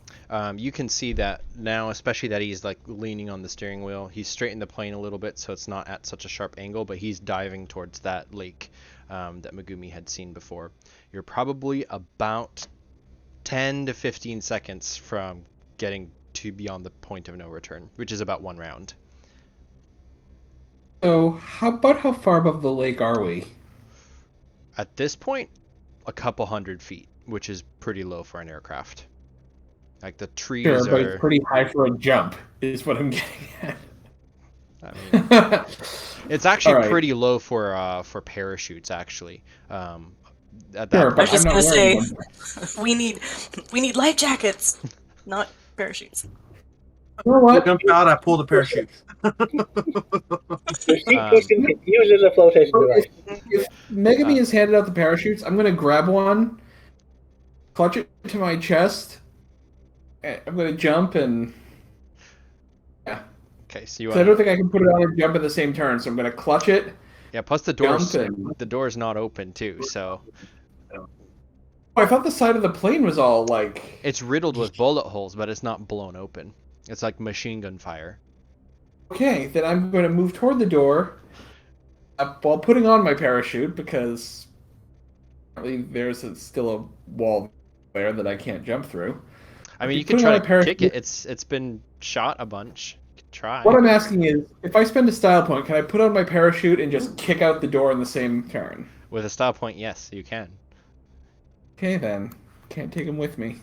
You can see that now, especially that he's like leaning on the steering wheel. He's straightened the plane a little bit, so it's not at such a sharp angle, but he's diving towards that lake that Megumi had seen before. You're probably about 10 to 15 seconds from getting to beyond the point of no return, which is about 1 round.
So, how far above the lake are we?
At this point, a couple hundred feet, which is pretty low for an aircraft. Like the trees
Sure, but it's
are.
pretty high for a jump, is what I'm getting at.
I mean, it's actually
All right.
pretty low for parachutes actually. At that
Sure,
I
but
was
point.
I'm
just
not
gonna
wearing
say,
one.
we need life jackets, not parachutes.
You know
I
what?
jump out, I pull the parachute.
The seat
Um,
cushion can use as a flotation
So
device.
if Megumi
Uh,
has handed out the parachutes, I'm gonna grab one, clutch it to my chest. I'm gonna jump and yeah.
okay, so you
'Cause I don't
wanna.
think I can put it on and jump at the same turn, so I'm gonna clutch it,
Yeah. Plus
jump, and.
the door's not open too, so
Oh, I thought the side of the plane was all like.
it's riddled with bullet holes, but it's not blown open. It's like machine gun fire.
Okay, then I'm going to move toward the door while putting on my parachute because apparently there's still a wall there that I can't jump through.
I
I'll
mean,
be
you could
putting on
try
my
to kick it.
parachute.
It's been shot a bunch. You could
What
try.
I'm asking is, if I spend a style point, can I put on my parachute and just kick out the door in the same turn?
With a style point, yes, you can.
Okay, then. Can't take him with me.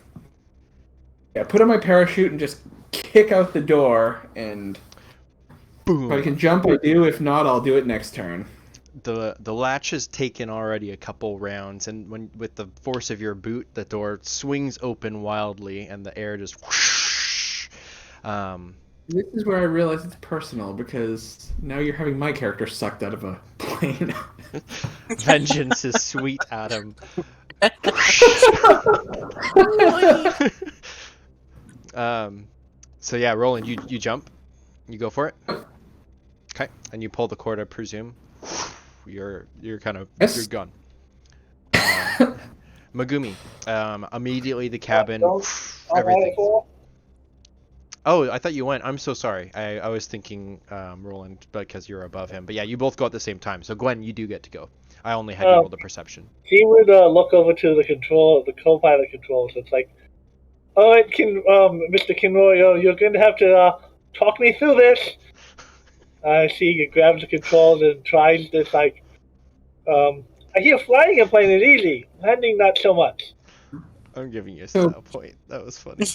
Yeah, put on my parachute and just kick out the door, and if I
Boom.
can jump, I do. If not, I'll do it next turn.
The latch has taken already a couple rounds, and when with the force of your boot, the door swings open wildly, and the air just whoosh.
This is where I realize it's personal, because now you're having my character sucked out of a plane.
Vengeance is sweet, Adam. So yeah, Roland, you jump, you go for it. Okay, and you pull the cord, I presume. You're kind of
Yes.
you're gone. Megumi, immediately the cabin, everything. Oh, I thought you went. I'm so sorry. I was thinking Roland because you're above him. But yeah, you both go at the same time. So Gwen, you do get to go. I only had you roll the perception.
He would look over to the co-pilot controls. It's like, all right, Mr. Kinroy, you're going to have to talk me through this. I see he grabs the controls and tries this, like, I hear flying a plane is easy, landing not so much.
I'm giving you a style point. That was funny.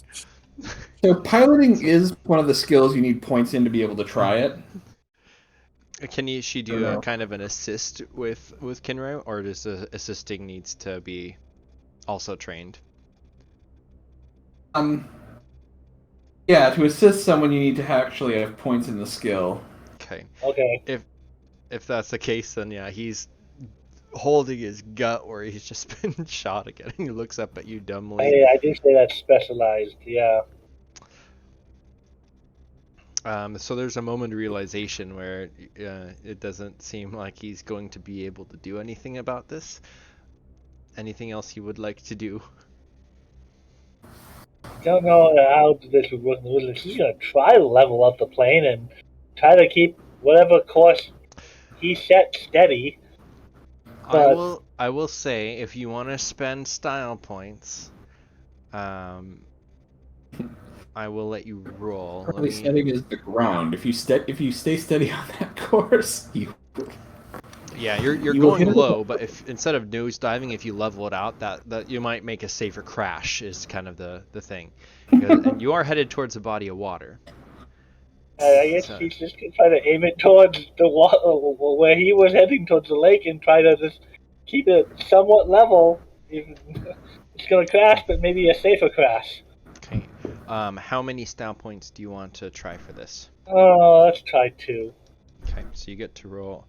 So piloting is one of the skills you need points in to be able to try it.
Can she do a kind of an assist with Kinro, or does the assisting needs to be also trained?
Yeah, to assist someone, you need to actually have points in the skill.
Okay.
Okay.
If that's the case, then yeah, he's holding his gut where he's just been shot again. He looks up at you dumbly.
I do say that's specialized, yeah.
So there's a moment of realization where it doesn't seem like he's going to be able to do anything about this. Anything else you would like to do?
Don't know how this would work. He's going to try to level up the plane and try to keep whatever course he set steady. But
I will say, if you want to spend style points, I will let you roll.
Currently setting is the ground. If you stay steady on that course, you.
Yeah, you're
You will
going
hit it.
low, but if instead of nose diving, if you level it out, that you might make a safer crash is kind of the thing. And you are headed towards a body of water.
I guess
So-
he's just going to try to aim it towards the water, where he was heading towards the lake, and try to just keep it somewhat level. Even it's going to crash, but maybe a safer crash.
Okay. How many style points do you want to try for this?
Oh, let's try 2.
Okay, so you get to roll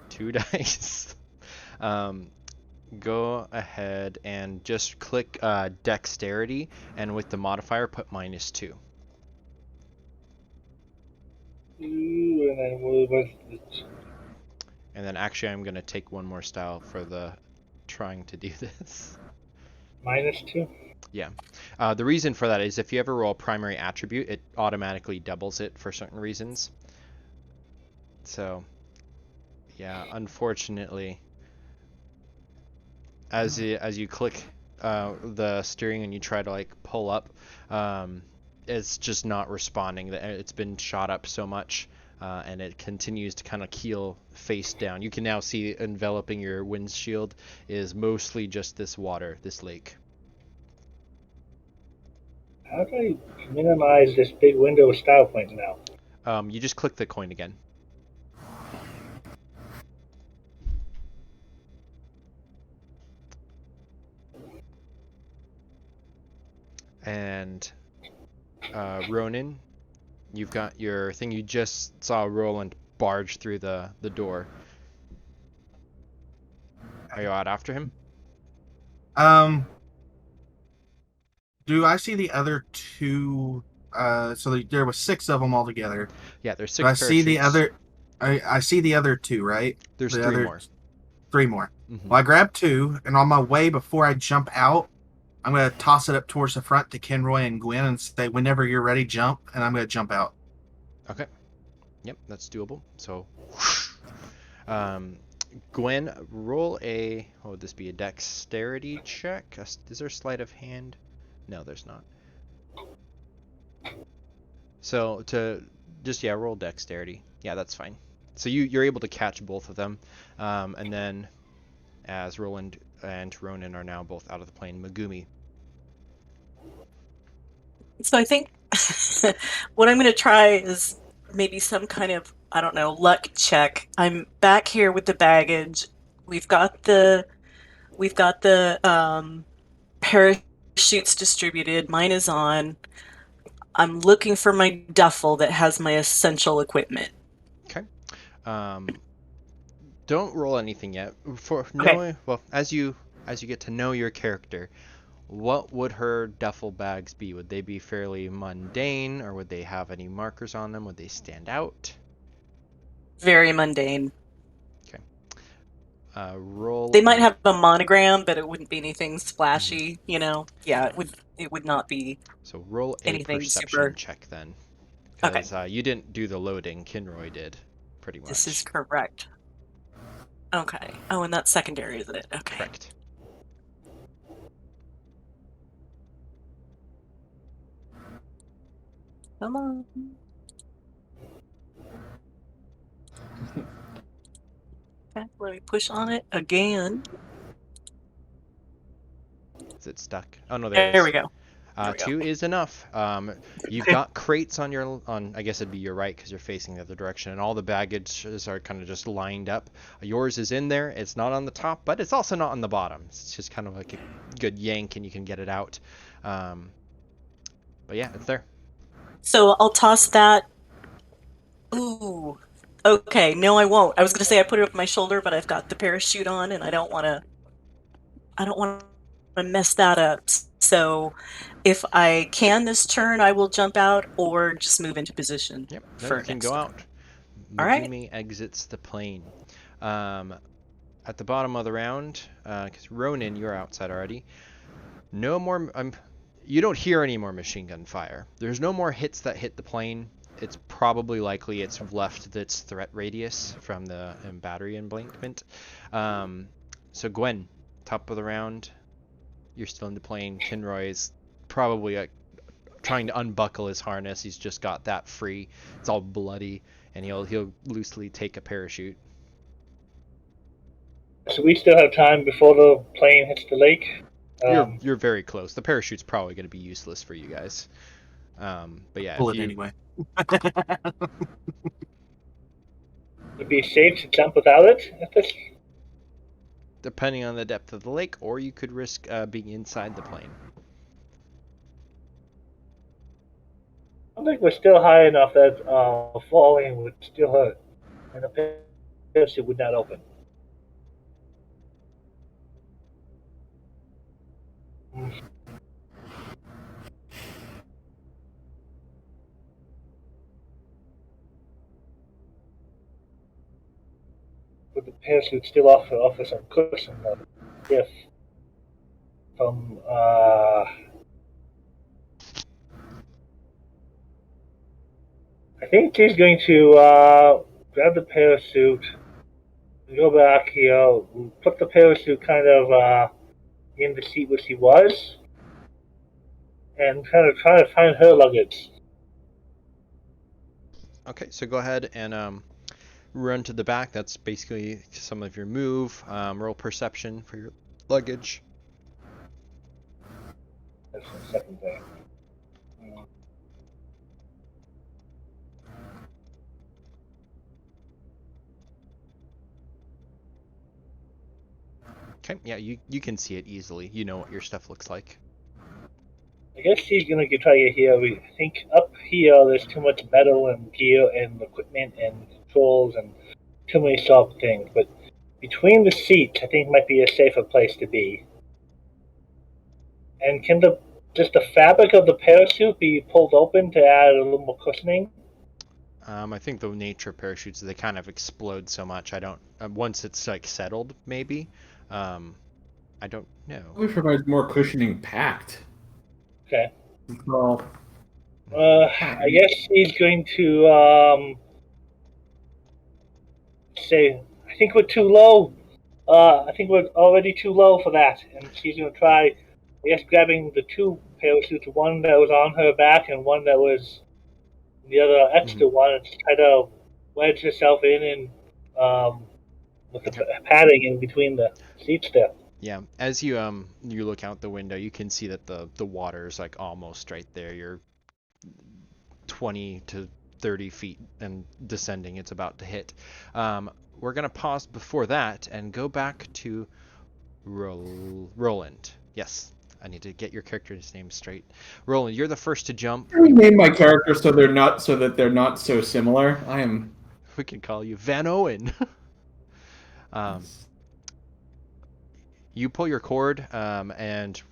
2 dice. Go ahead and just click dexterity, and with the modifier, put -2.
Ooh, and then we'll
And then actually, I'm gonna take one more style for the trying to do this.
-2.
The reason for that is if you ever roll a primary attribute, it automatically doubles it for certain reasons. So, yeah, unfortunately, as you click the steering and you try to like pull up, it's just not responding. It's been shot up so much, and it continues to kind of keel face down. You can now see enveloping your windshield is mostly just this water, this lake.
How do I minimize this big window with style points now?
You just click the coin again. And Ronin, you've got your thing. You just saw Roland barge through the door. Are you out after him?
Do I see the other two? There was 6 of them altogether.
Yeah, there's
Do
6
I see the
parachutes.
other? I see the other 2, right?
There's
The
3
other
more.
3 more.
Mm-hmm.
Well, I grab 2, and on my way before I jump out, I'm gonna toss it up towards the front to Kenroy and Gwen and say, "Whenever you're ready, jump." And I'm gonna jump out.
Okay. Yep, that's doable. So, Gwen, roll a. What would this be? A dexterity check? Is there sleight of hand? No, there's not. So roll dexterity. Yeah, that's fine. So you're able to catch both of them, and then as Roland and Ronin are now both out of the plane, Megumi.
So I think what I'm going to try is maybe some kind of, I don't know, luck check. I'm back here with the baggage. We've got the parachutes distributed. Mine is on. I'm looking for my duffel that has my essential equipment.
Okay. Don't roll anything yet. For
Okay.
knowing, well, as you get to know your character, what would her duffel bags be? Would they be fairly mundane, or would they have any markers on them? Would they stand out?
Very mundane.
Okay. Roll.
They might have a monogram, but it wouldn't be anything splashy,
Mm-hmm.
you know? Yeah, it would not be
So roll a
anything
perception
super.
check then.
Okay.
Because you didn't do the loading, Kinroy did, pretty much.
This is correct. Okay. Oh, and that's secondary, isn't it? Okay.
Correct.
Come on. Okay, let me push on it again.
Is it stuck? Oh no, there it is.
There we go.
2 is enough. You've got crates on I guess it'd be your right because you're facing the other direction, and all the baggages are kind of just lined up. Yours is in there. It's not on the top, but it's also not on the bottom. It's just kind of like a good yank, and you can get it out. But yeah, it's there.
So I'll toss that. Ooh. Okay, no, I won't. I was gonna say I put it up my shoulder, but I've got the parachute on, and I don't want to mess that up. So if I can this turn, I will jump out or just move into position.
Yep,
for
you can
next
go
turn.
out.
All right.
Megumi exits the plane. At the bottom of the round, because Ronin, you're outside already. No more. You don't hear any more machine gun fire. There's no more hits that hit the plane. It's probably likely it's left its threat radius from the battery embankment. So Gwen, top of the round, you're still in the plane. Kinroy's probably trying to unbuckle his harness. He's just got that free. It's all bloody, and he'll loosely take a parachute.
So we still have time before the plane hits the lake.
You're very close. The parachute's probably going to be useless for you guys. But yeah,
Pull
if
it
you
anyway.
Would it be safe to jump without it?
depending on the depth of the lake, or you could risk being inside the plane.
I think we're still high enough that falling would still hurt, and the parachute would not open. But the parachute still offer some cushion if from I think he's going to grab the parachute, go back here, put the parachute kind of in the seat which he was, and kind of try to find her luggage.
Okay, so go ahead and run to the back. That's basically some of your move. Roll perception for your luggage.
That's the second thing.
Okay, yeah, you can see it easily. You know what your stuff looks like.
I guess she's gonna try to get here. I think up here there's too much metal and gear and equipment and controls and too many soft things. But between the seats, I think might be a safer place to be. And can just the fabric of the parachute be pulled open to add a little more cushioning?
I think the nature of parachutes, they kind of explode so much. I don't. Once it's like settled, maybe. I don't know.
Probably provides more cushioning packed.
Okay.
Well,
I guess he's going to say, I think we're too low. I think we're already too low for that. And she's going to try, I guess, grabbing the two parachutes, one that was on her back and one that was the other extra one, and try to wedge herself in and with the padding in between the seats there.
Yeah, as you look out the window, you can see that the water's like almost right there. You're 20 to 30 feet and descending. It's about to hit. We're gonna pause before that and go back to Roland. Yes, I need to get your character's name straight. Roland, you're the first to jump.
I name my character so that they're not so similar. I am.
We can call you Van Owen. You pull your cord, and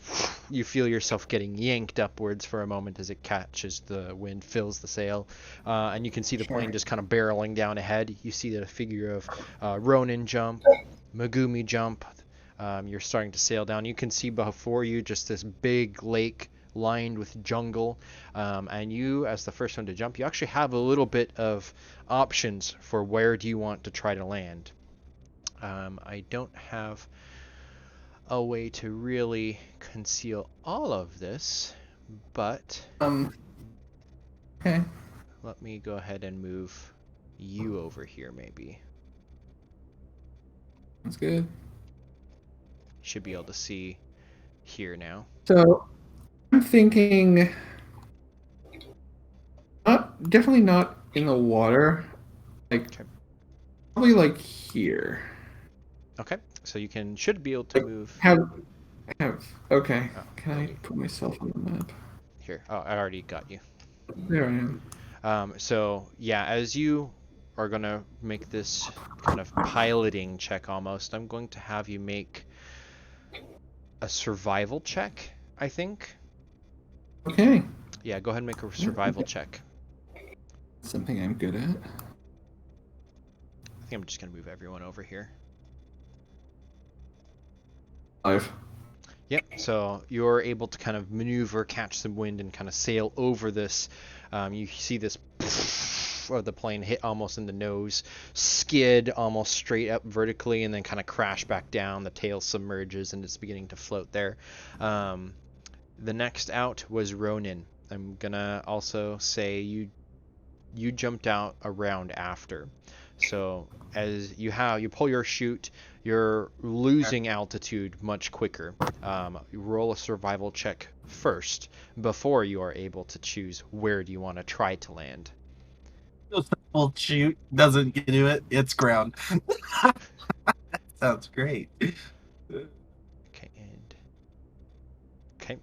you feel yourself getting yanked upwards for a moment as it catches the wind, fills the sail, and you can see the plane just kind of barreling down ahead. You see the figure of Ronin jump, Megumi jump. You're starting to sail down. You can see before you just this big lake lined with jungle, and you, as the first one to jump, you actually have a little bit of options for where do you want to try to land. I don't have a way to really conceal all of this, but
Okay.
let me go ahead and move you over here maybe.
That's good.
Should be able to see here now.
So I'm thinking definitely not in the water. Like probably like here.
Okay, so you should be able to move.
Okay.
Oh,
Can I put myself on the map?
here? Oh, I already got you.
There I am.
So yeah, as you are gonna make this kind of piloting check almost, I'm going to have you make a survival check, I think.
Okay.
Yeah, go ahead and make a survival check.
Something I'm good at.
I think I'm just gonna move everyone over here.
5.
Yep, so you're able to kind of maneuver, catch some wind, and kind of sail over this. You see this of the plane hit almost in the nose, skid almost straight up vertically, and then kind of crash back down. The tail submerges, and it's beginning to float there. The next out was Ronin. I'm gonna also say you jumped out around after. So as you pull your chute, you're losing altitude much quicker. You roll a survival check first before you are able to choose where do you want to try to land.
Well, shoot, doesn't do it. It's ground. Sounds great.
Okay,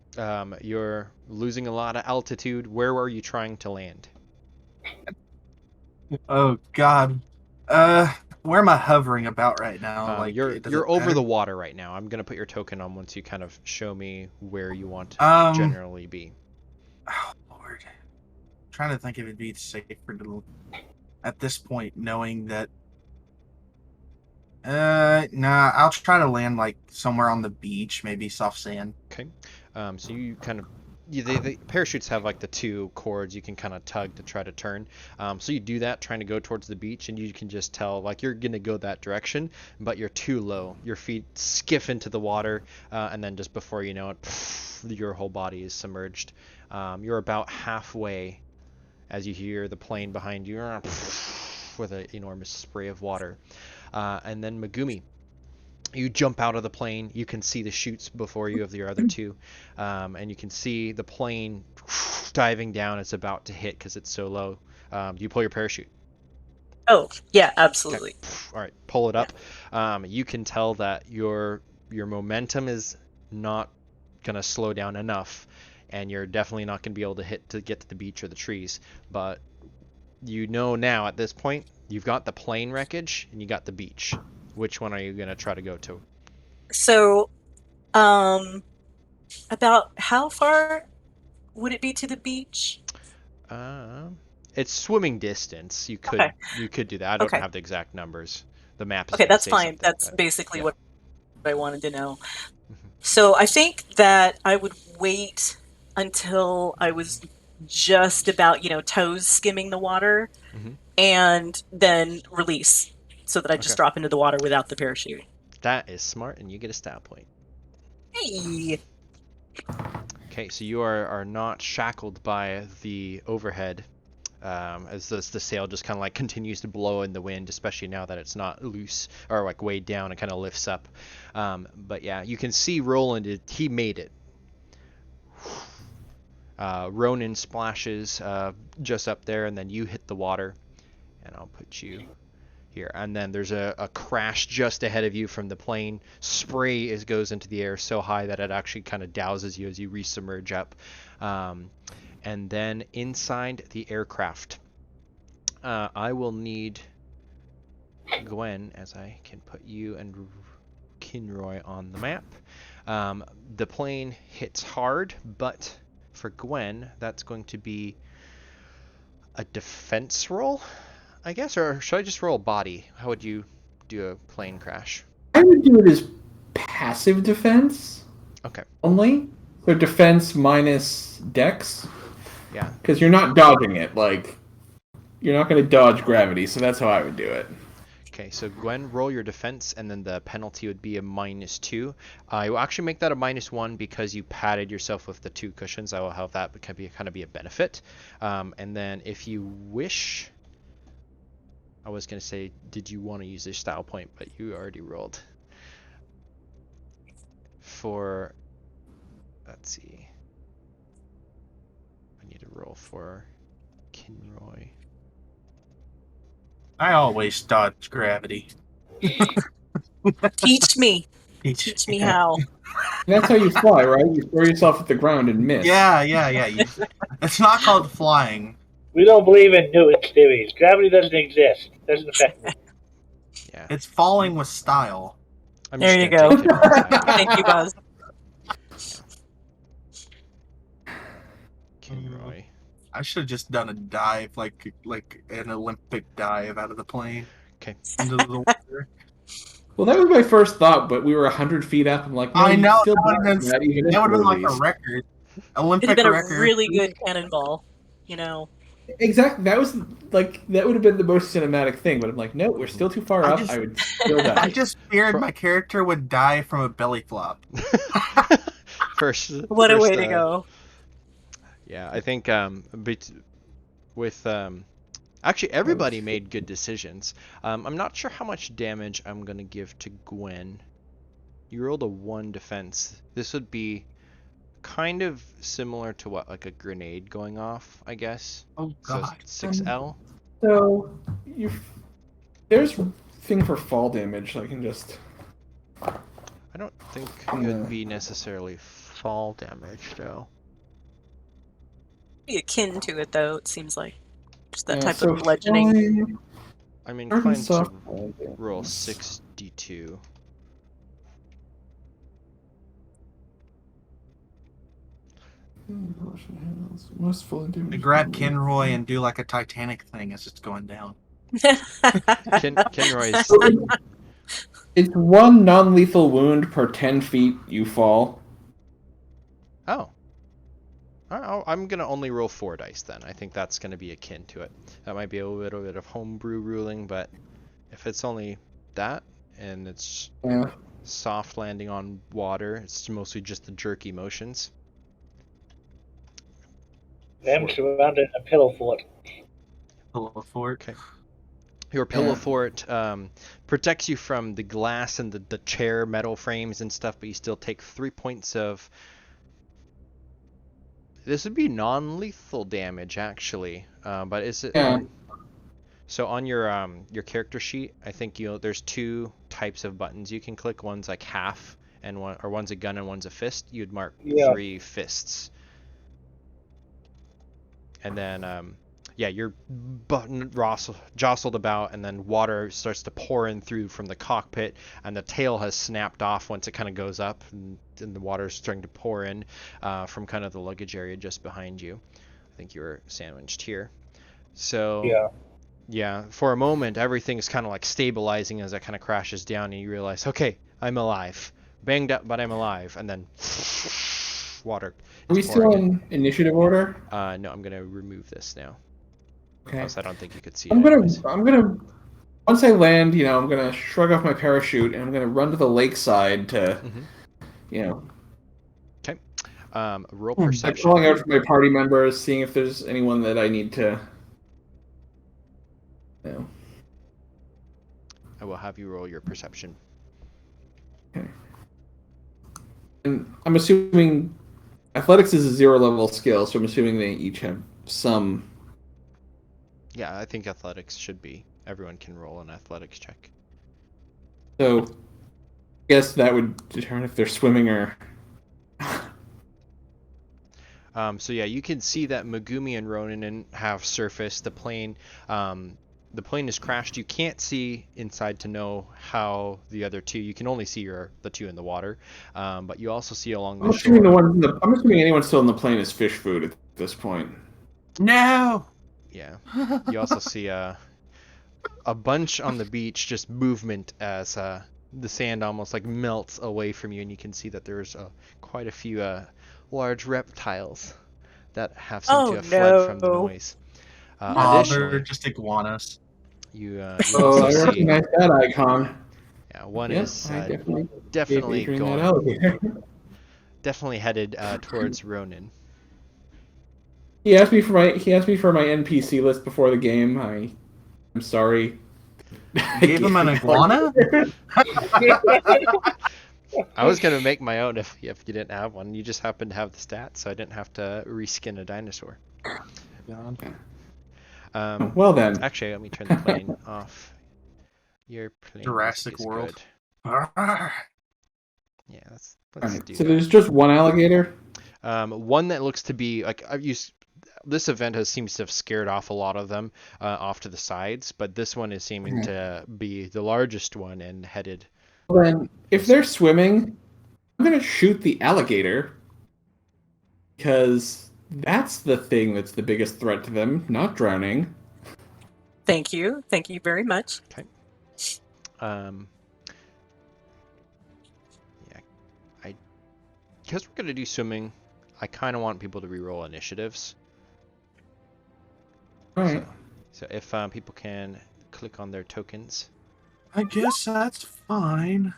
you're losing a lot of altitude. Where were you trying to land?
Oh God. Where am I hovering about right now?
You're over the water right now. I'm gonna put your token on once you kind of show me where you want to generally be.
Oh Lord, I'm trying to think if it'd be safer to, at this point, knowing that. Nah, I'll try to land like somewhere on the beach, maybe soft sand.
Okay, so you kind of. The parachutes have like the two cords you can kind of tug to try to turn. So you do that, trying to go towards the beach, and you can just tell like you're gonna go that direction, but you're too low. Your feet skiff into the water, and then just before you know it, your whole body is submerged. You're about halfway as you hear the plane behind you with an enormous spray of water, and then Megumi. You jump out of the plane. You can see the chutes before you of your other two, and you can see the plane diving down. It's about to hit because it's so low. Do you pull your parachute?
Oh, yeah, absolutely.
Okay. All right, pull it up. You can tell that you're your momentum is not gonna slow down enough, and you're definitely not gonna be able to get to the beach or the trees. But you know now at this point, you've got the plane wreckage and you got the beach. Which one are you gonna try to go to?
So, about how far would it be to the beach?
It's swimming distance. You
Okay.
could do that. I don't
Okay.
have the exact numbers. The map is
Okay,
gonna
that's
say
fine.
something,
That's
but
basically
yeah.
what I wanted to know.
Mhm.
So I think that I would wait until I was just about, toes skimming the water,
Mhm.
and then release so that I just
Okay.
drop into the water without the parachute.
That is smart, and you get a style point.
Hey!
Okay, so you are not shackled by the overhead, as the sail just kind of like continues to blow in the wind, especially now that it's not loose or like weighed down. It kind of lifts up. But yeah, you can see Roland. He made it. Ronin splashes just up there, and then you hit the water, and I'll put you here. And then there's a crash just ahead of you from the plane. Spray goes into the air so high that it actually kind of douses you as you resubmerge up. And then inside the aircraft, I will need Gwen, as I can put you and Kinroy on the map. The plane hits hard, but for Gwen, that's going to be a defense roll, I guess, or should I just roll body? How would you do a plane crash?
I would do it as passive defense
Okay.
only. So defense minus dex.
Yeah.
Because you're not dodging it. Like, you're not going to dodge gravity, so that's how I would do it.
Okay, so Gwen, roll your defense, and then the penalty would be a -2. I will actually make that a -1 because you padded yourself with the 2 cushions. I will have that kind of be a benefit. And then if you wish, I was going to say, did you want to use your style point, but you already rolled. For, let's see. I need to roll for Kinroy.
I always dodge gravity.
Teach me. Teach me how.
And that's how you fly, right? You throw yourself at the ground and miss.
Yeah. It's not called flying.
We don't believe in Newton's theories. Gravity doesn't exist. Doesn't affect me.
Yeah.
It's falling with style.
I'm
There
just
you
going to
go.
take it as I go.
Thank you, Buzz.
Kinroy.
I should have just done a dive, like an Olympic dive out of the plane.
Okay.
Into the water.
Well, that was my first thought, but we were 100 feet up. I'm like, no,
I
you
know,
still
that would
dodge that, even if
have been
you're
like a
released.
record.
It'd
Olympic
have been
record.
a really good cannonball, you know.
Exactly. That was like that would have been the most cinematic thing, but I'm like, no, we're still too far up. I would still die.
I just feared my character would die from a belly flop.
First,
What a way to go.
Yeah, I think with actually everybody made good decisions. I'm not sure how much damage I'm gonna give to Gwen. You rolled a 1 defense. This would be kind of similar to what, like a grenade going off, I guess.
Oh God.
So 6L.
So there's thing for fall damage. I can just.
I don't think it would be necessarily fall damage though.
Be akin to it, though, it seems like. Just that
Yeah,
type
so
of bludgeoning.
flying-
I'm
Hard and
inclined to
soft fall damage.
roll 6d2.
Most full
I
damage.
grab Kinroy and do like a Titanic thing as it's going down.
Kinroy's
It's 1 non-lethal wound per 10 feet you fall.
Oh. I'm going to only roll 4 dice then. I think that's going to be akin to it. That might be a little bit of homebrew ruling, but if it's only that and it's
Yeah.
soft landing on water, it's mostly just the jerky motions.
I'm surrounded in a pillow fort.
Pillow fort.
Okay. Your pillow fort protects you from the glass and the chair metal frames and stuff, but you still take 3 points of... This would be non-lethal damage, actually. But is it...
Yeah.
So on your character sheet, I think there's 2 types of buttons you can click. One's like half, and one's a gun and one's a fist, you'd mark
Yeah.
3 fists. And then, yeah, you're jostled about, and then water starts to pour in through from the cockpit, and the tail has snapped off once it kind of goes up, and the water's starting to pour in from kind of the luggage area just behind you. I think you were sandwiched here. So, yeah, for a moment, everything's kind of like stabilizing as it kind of crashes down, and you realize, okay, I'm alive. Banged up, but I'm alive. And then water.
Are we still in initiative order?
No, I'm gonna remove this now.
Okay.
Else I don't think you could see
I'm
it.
gonna. Once I land, I'm gonna shrug off my parachute and I'm gonna run to the lakeside to,
Okay. Roll perception.
calling out for my party members, seeing if there's anyone that I need to.
I will have you roll your perception.
Okay. And I'm assuming athletics is a 0 level skill, so I'm assuming they each have some.
Yeah, I think athletics should be. Everyone can roll an athletics check.
So, I guess that would determine if they're swimming or.
So yeah, you can see that Megumi and Ronin have surfaced. The plane has crashed. You can't see inside to know how the other two. You can only see the two in the water, but you also see along the shore.
I'm assuming anyone still in the plane is fish food at this point.
No.
Yeah. You also see a bunch on the beach, just movement as the sand almost like melts away from you, and you can see that there's quite a few large reptiles that have seemed to have fled from the noise.
They're just iguanas.
You
I recognize that icon.
Yeah, one
Yep,
is
definitely
going, definitely headed towards Ronin.
He asked me for my NPC list before the game. I'm sorry.
Gave him an iguana?
I was gonna make my own if you didn't have one. You just happened to have the stats, so I didn't have to reskin a dinosaur.
Well then.
Actually, let me turn the plane off. Your plane
Jurassic
is
World.
Good. Yeah, let's do
so
that.
there's just one alligator?
One that looks to be like this event seems to have scared off a lot of them off to the sides, but this one is seeming to be the largest one and headed.
Well, then, if they're swimming, I'm gonna shoot the alligator because that's the thing that's the biggest threat to them, not drowning.
Thank you very much.
Okay. Yeah, because we're gonna do swimming, I kind of want people to reroll initiatives.
All right.
So if people can click on their tokens.
I guess that's fine.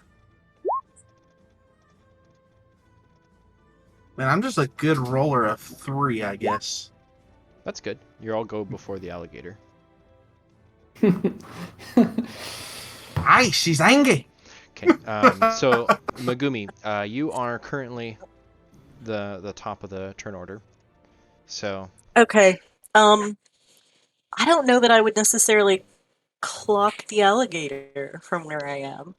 Man, I'm just a good roller of 3, I guess.
That's good. You all go before the alligator.
Aye, she's angry.
Okay. So Megumi, you are currently the top of the turn order. So.
Okay. I don't know that I would necessarily clock the alligator from where I am.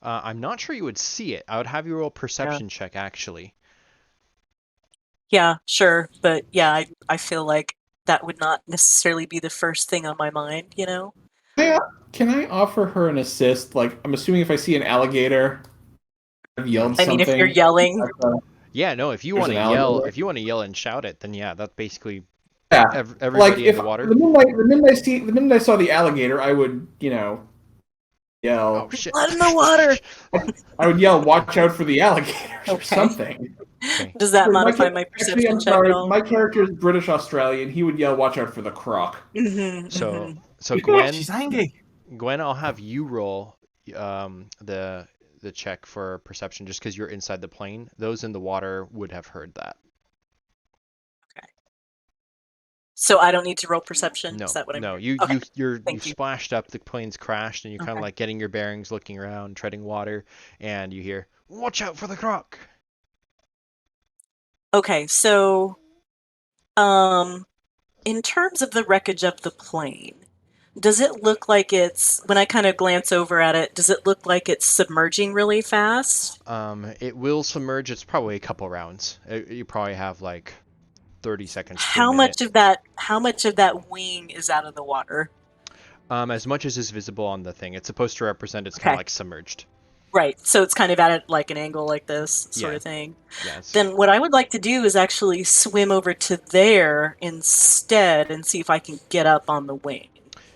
I'm not sure you would see it. I would have you roll a perception check, actually.
Yeah, sure. But yeah, I feel like that would not necessarily be the first thing on my mind,
Can I offer her an assist? Like, I'm assuming if I see an alligator, I've yelled something.
I mean, if you're yelling.
Yeah, no. If you want to yell and shout it, then yeah, that's basically everybody
like
in the water.
The minute I saw the alligator, I would, yell.
Oh shit!
Blood in the water.
I would yell, "Watch out for the alligators" or something.
Okay.
Does that modify my perception
Actually, I'm
check
sorry.
at all?
My character is British Australian. He would yell, "Watch out for the croc."
So Gwen,
She's angry.
Gwen, I'll have you roll the check for perception just because you're inside the plane. Those in the water would have heard that.
Okay. So I don't need to roll perception?
No,
Is that what I'm
you
okay.
you splashed up, the plane's crashed, and you're kind of like getting your bearings, looking around, treading water, and you hear, "Watch out for the croc."
Okay, so in terms of the wreckage of the plane, Does it look like it's, when I kind of glance over at it, does it look like it's submerging really fast?
It will submerge. It's probably a couple rounds. You probably have like 30 seconds to a
How
minute.
much of that wing is out of the water?
As much as is visible on the thing. It's supposed to represent it's kind
Okay.
of like submerged.
Right, so it's kind of at like an angle like this sort
Yeah.
of thing.
Yes.
Then what I would like to do is actually swim over to there instead and see if I can get up on the wing.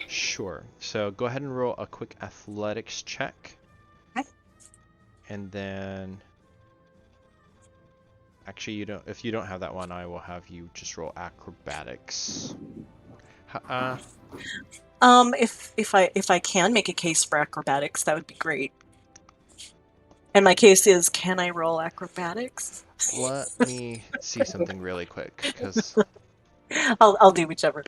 Sure. So go ahead and roll a quick athletics check.
Okay.
And then actually if you don't have that one, I will have you just roll acrobatics.
If I can make a case for acrobatics, that would be great. And my case is, can I roll acrobatics?
Let me see something really quick, because
I'll do whichever.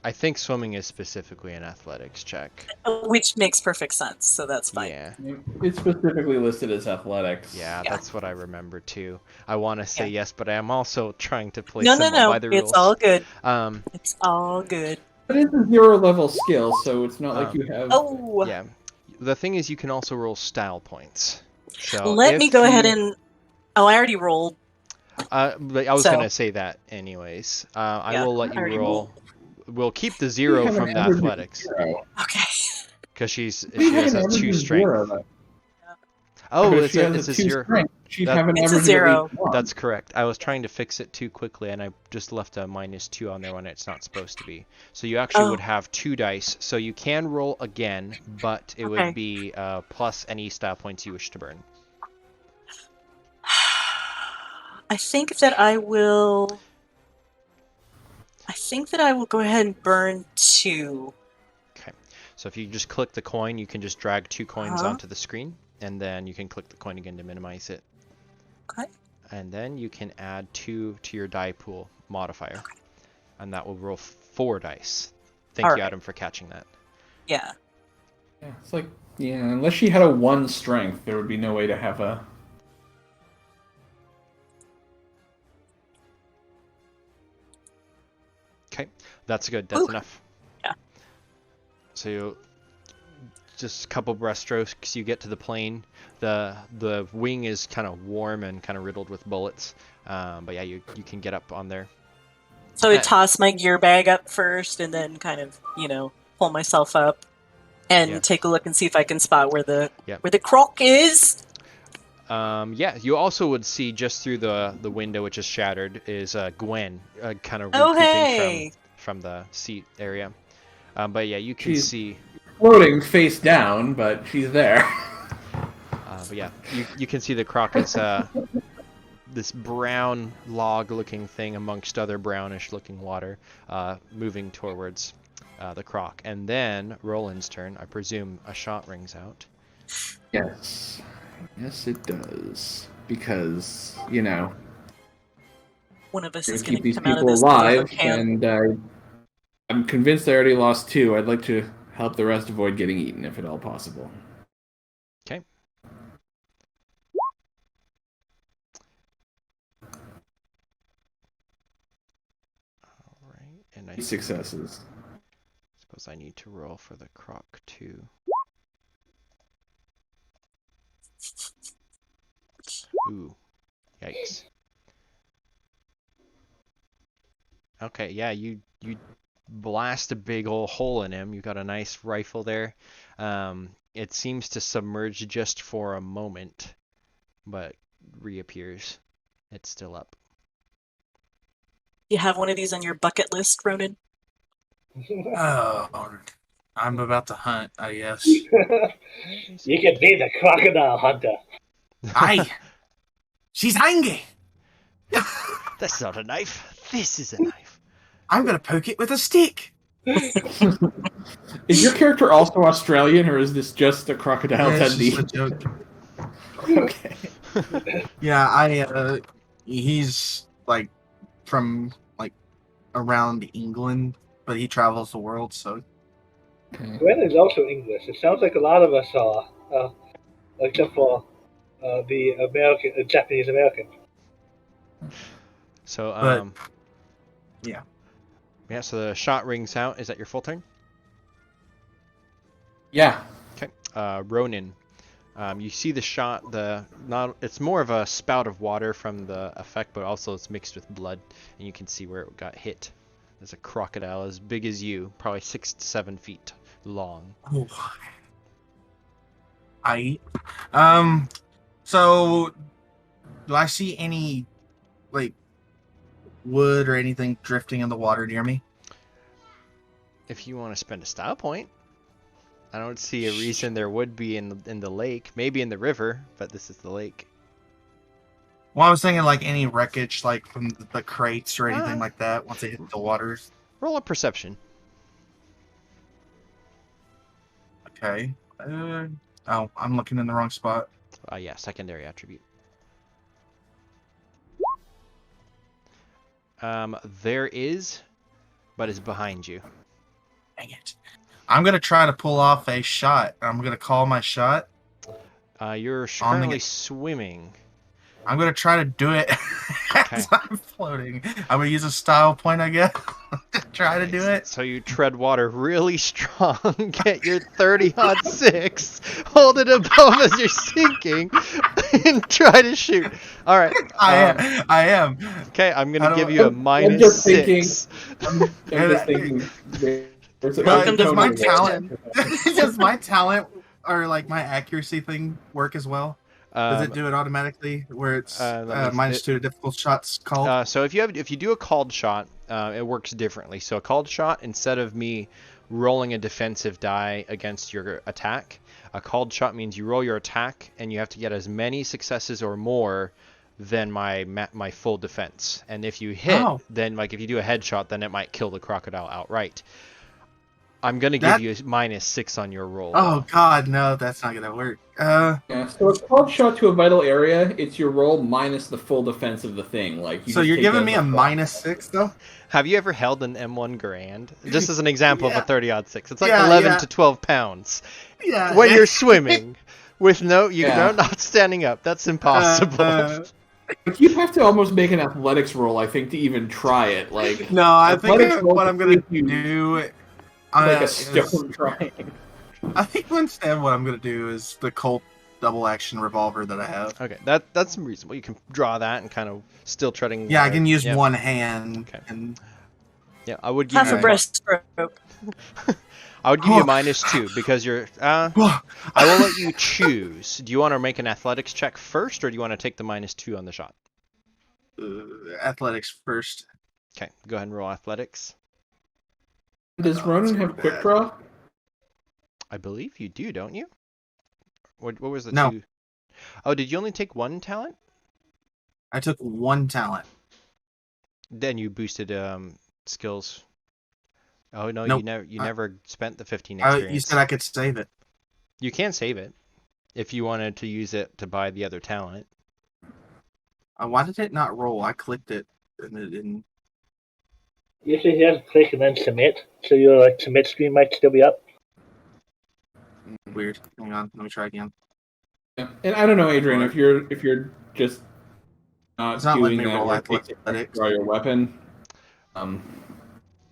I think swimming is specifically an athletics check.
Which makes perfect sense, so that's fine.
Yeah.
It's specifically listed as athletics.
Yeah,
Yeah.
that's what I remember too. I want to say
Yeah.
yes, but I am also trying to play
No,
somewhat by the rules.
it's all good.
Um,
It's all good.
But it's a 0-level skill, so it's not like
Um,
you have.
Oh,
yeah. The thing is, you can also roll style points. So
let me go ahead
you-
and... Oh, I already rolled.
But I was
So-
gonna say that anyways. I
Yeah,
will let
I
you
already
roll. We'll keep the
You
0
have an
from the
average of
athletics
0.
Okay.
because she
You have
has
an
a
average
2
of
strength.
0, though.
Oh,
If
it's
she
a,
has
it's
a
a
2
0.
strength, she'd
That-
have an
It's a
average
0.
of 1.
That's correct. I was trying to fix it too quickly, and I just left a -2 on there when it's not supposed to be. So you actually would have 2 dice. So you can roll again, but it
Okay.
would be plus any style points you wish to burn.
I think that I will go ahead and burn 2.
Okay. So if you just click the coin, you can just drag 2 coins
Uh-huh.
onto the screen, and then you can click the coin again to minimize it.
Okay.
And then you can add 2 to your die pool modifier, and that will roll 4 dice. Thank you,
Alright.
Adam, for catching that.
Yeah.
Yeah, it's like, yeah, unless she had a 1 strength, there would be no way to have a.
Okay, that's good. That's
Ooh.
enough.
Yeah.
So you, just a couple breaststrokes, you get to the plane. The wing is kind of warm and kind of riddled with bullets. But yeah, you can get up on there.
So I toss my gear bag up first and then kind of, pull myself up and
Yeah.
take a look and see if I can spot where the
Yeah.
croc is.
Yeah, you also would see just through the window, which is shattered, is Gwen kind of
Oh,
recouping
hey.
from the seat area. But yeah, you can
She's-
see.
Floating face down, but she's there.
But yeah, you can see the croc is this brown log-looking thing amongst other brownish-looking water, moving towards the croc. And then Roland's turn. I presume a shot rings out.
Yes. Yes, it does. Because,
One of us
to
is going
keep
to
these
come out of
people
this
alive,
camp.
and I'm convinced I already lost 2. I'd like to help the rest avoid getting eaten, if at all possible.
Okay. All right, and I
Successes.
suppose I need to roll for the croc too. Ooh, yikes. Okay, yeah, you blast a big old hole in him. You got a nice rifle there. It seems to submerge just for a moment, but reappears. It's still up.
You have one of these on your bucket list, Ronin?
Oh, I'm about to hunt, I guess.
You can be the crocodile hunter.
Aye! She's angry!
That's not a knife. This is a knife.
I'm gonna poke it with a stick!
Is your character also Australian, or is this just a crocodile
Yeah, it's
Dundee?
just a joke.
Okay.
Yeah, he's like from like around England, but he travels the world, so
Gwen is also English. It sounds like a lot of us are, except for the Japanese American.
So,
But- yeah.
Yeah, so the shot rings out. Is that your full turn?
Yeah.
Okay. Ronin. You see the shot. It's more of a spout of water from the effect, but also it's mixed with blood, and you can see where it got hit. There's a crocodile as big as you, probably 6 to 7 feet long.
Oh. So do I see any like wood or anything drifting in the water near me?
If you want to spend a style point, I don't see a reason there would be in the lake. Maybe in the river, but this is the lake.
Well, I was thinking like any wreckage, like from the crates or anything like that. Once they hit the waters.
Roll a perception.
Okay. Oh, I'm looking in the wrong spot.
Yeah, secondary attribute. There is, but it's behind you.
Dang it. I'm going to try to pull off a shot. I'm going to call my shot.
You're currently swimming.
I'm going to try to do it
Okay.
as I'm floating. I'm going to use a style point, I guess, to try to do it.
So you tread water really strong, get your 30-odd 6, hold it above as you're sinking, and try to shoot. All right.
I am.
Okay, I'm going to give you a
I'm
minus
just
6.
I'm just thinking.
Welcome to
Does my
Fiction.
talent, does my talent or like my accuracy thing work as well? Does it do it automatically where it's minus 2 to difficult shots called?
So if you do a called shot, it works differently. So a called shot, instead of me rolling a defensive die against your attack, a called shot means you roll your attack and you have to get as many successes or more than my full defense. And if you hit, then like if you do a headshot, then it might kill the crocodile outright. I'm gonna give you a minus 6 on your roll.
Oh God, no, that's not gonna work.
Yeah, so a called shot to a vital area, it's your roll minus the full defense of the thing. Like
So you're giving me a minus 6 though?
Have you ever held an M1 Grand? Just as an example of a 30-odd 6. It's like
Yeah,
11 to 12 pounds.
Yeah.
When you're swimming with not standing up. That's impossible.
But you have to almost make an athletics roll, I think, to even try it. Like
No, I think
athletics roll
what I'm gonna
you
do.
like a stone trying.
I think instead what I'm gonna do is the Colt double action revolver that I have.
Okay, that's reasonable. You can draw that and kind of still treading.
Yeah, I can use
yeah.
one hand.
Okay.
And
Yeah, I would give
Half
you
a breaststroke.
I would give you a minus 2 because you're. I will let you choose. Do you want to make an athletics check first, or do you want to take the minus 2 on the shot?
Athletics first.
Okay, go ahead and roll athletics.
Does Ronin have quick draw?
I believe you do, don't you? What was the
No.
2? Oh, did you only take 1 talent?
I took 1 talent.
Then you boosted skills. Oh no,
Nope.
you never spent the 15 experience.
You said I could save it.
You can save it if you wanted to use it to buy the other talent.
Why did it not roll? I clicked it and it didn't.
Usually you have to click and then submit, so your submit screen might still be up.
Weird. Hang on, let me try again.
Yeah. And I don't know, Adrian, if you're just
It's not letting
doing
me
that,
roll
where
athletics.
draw your weapon.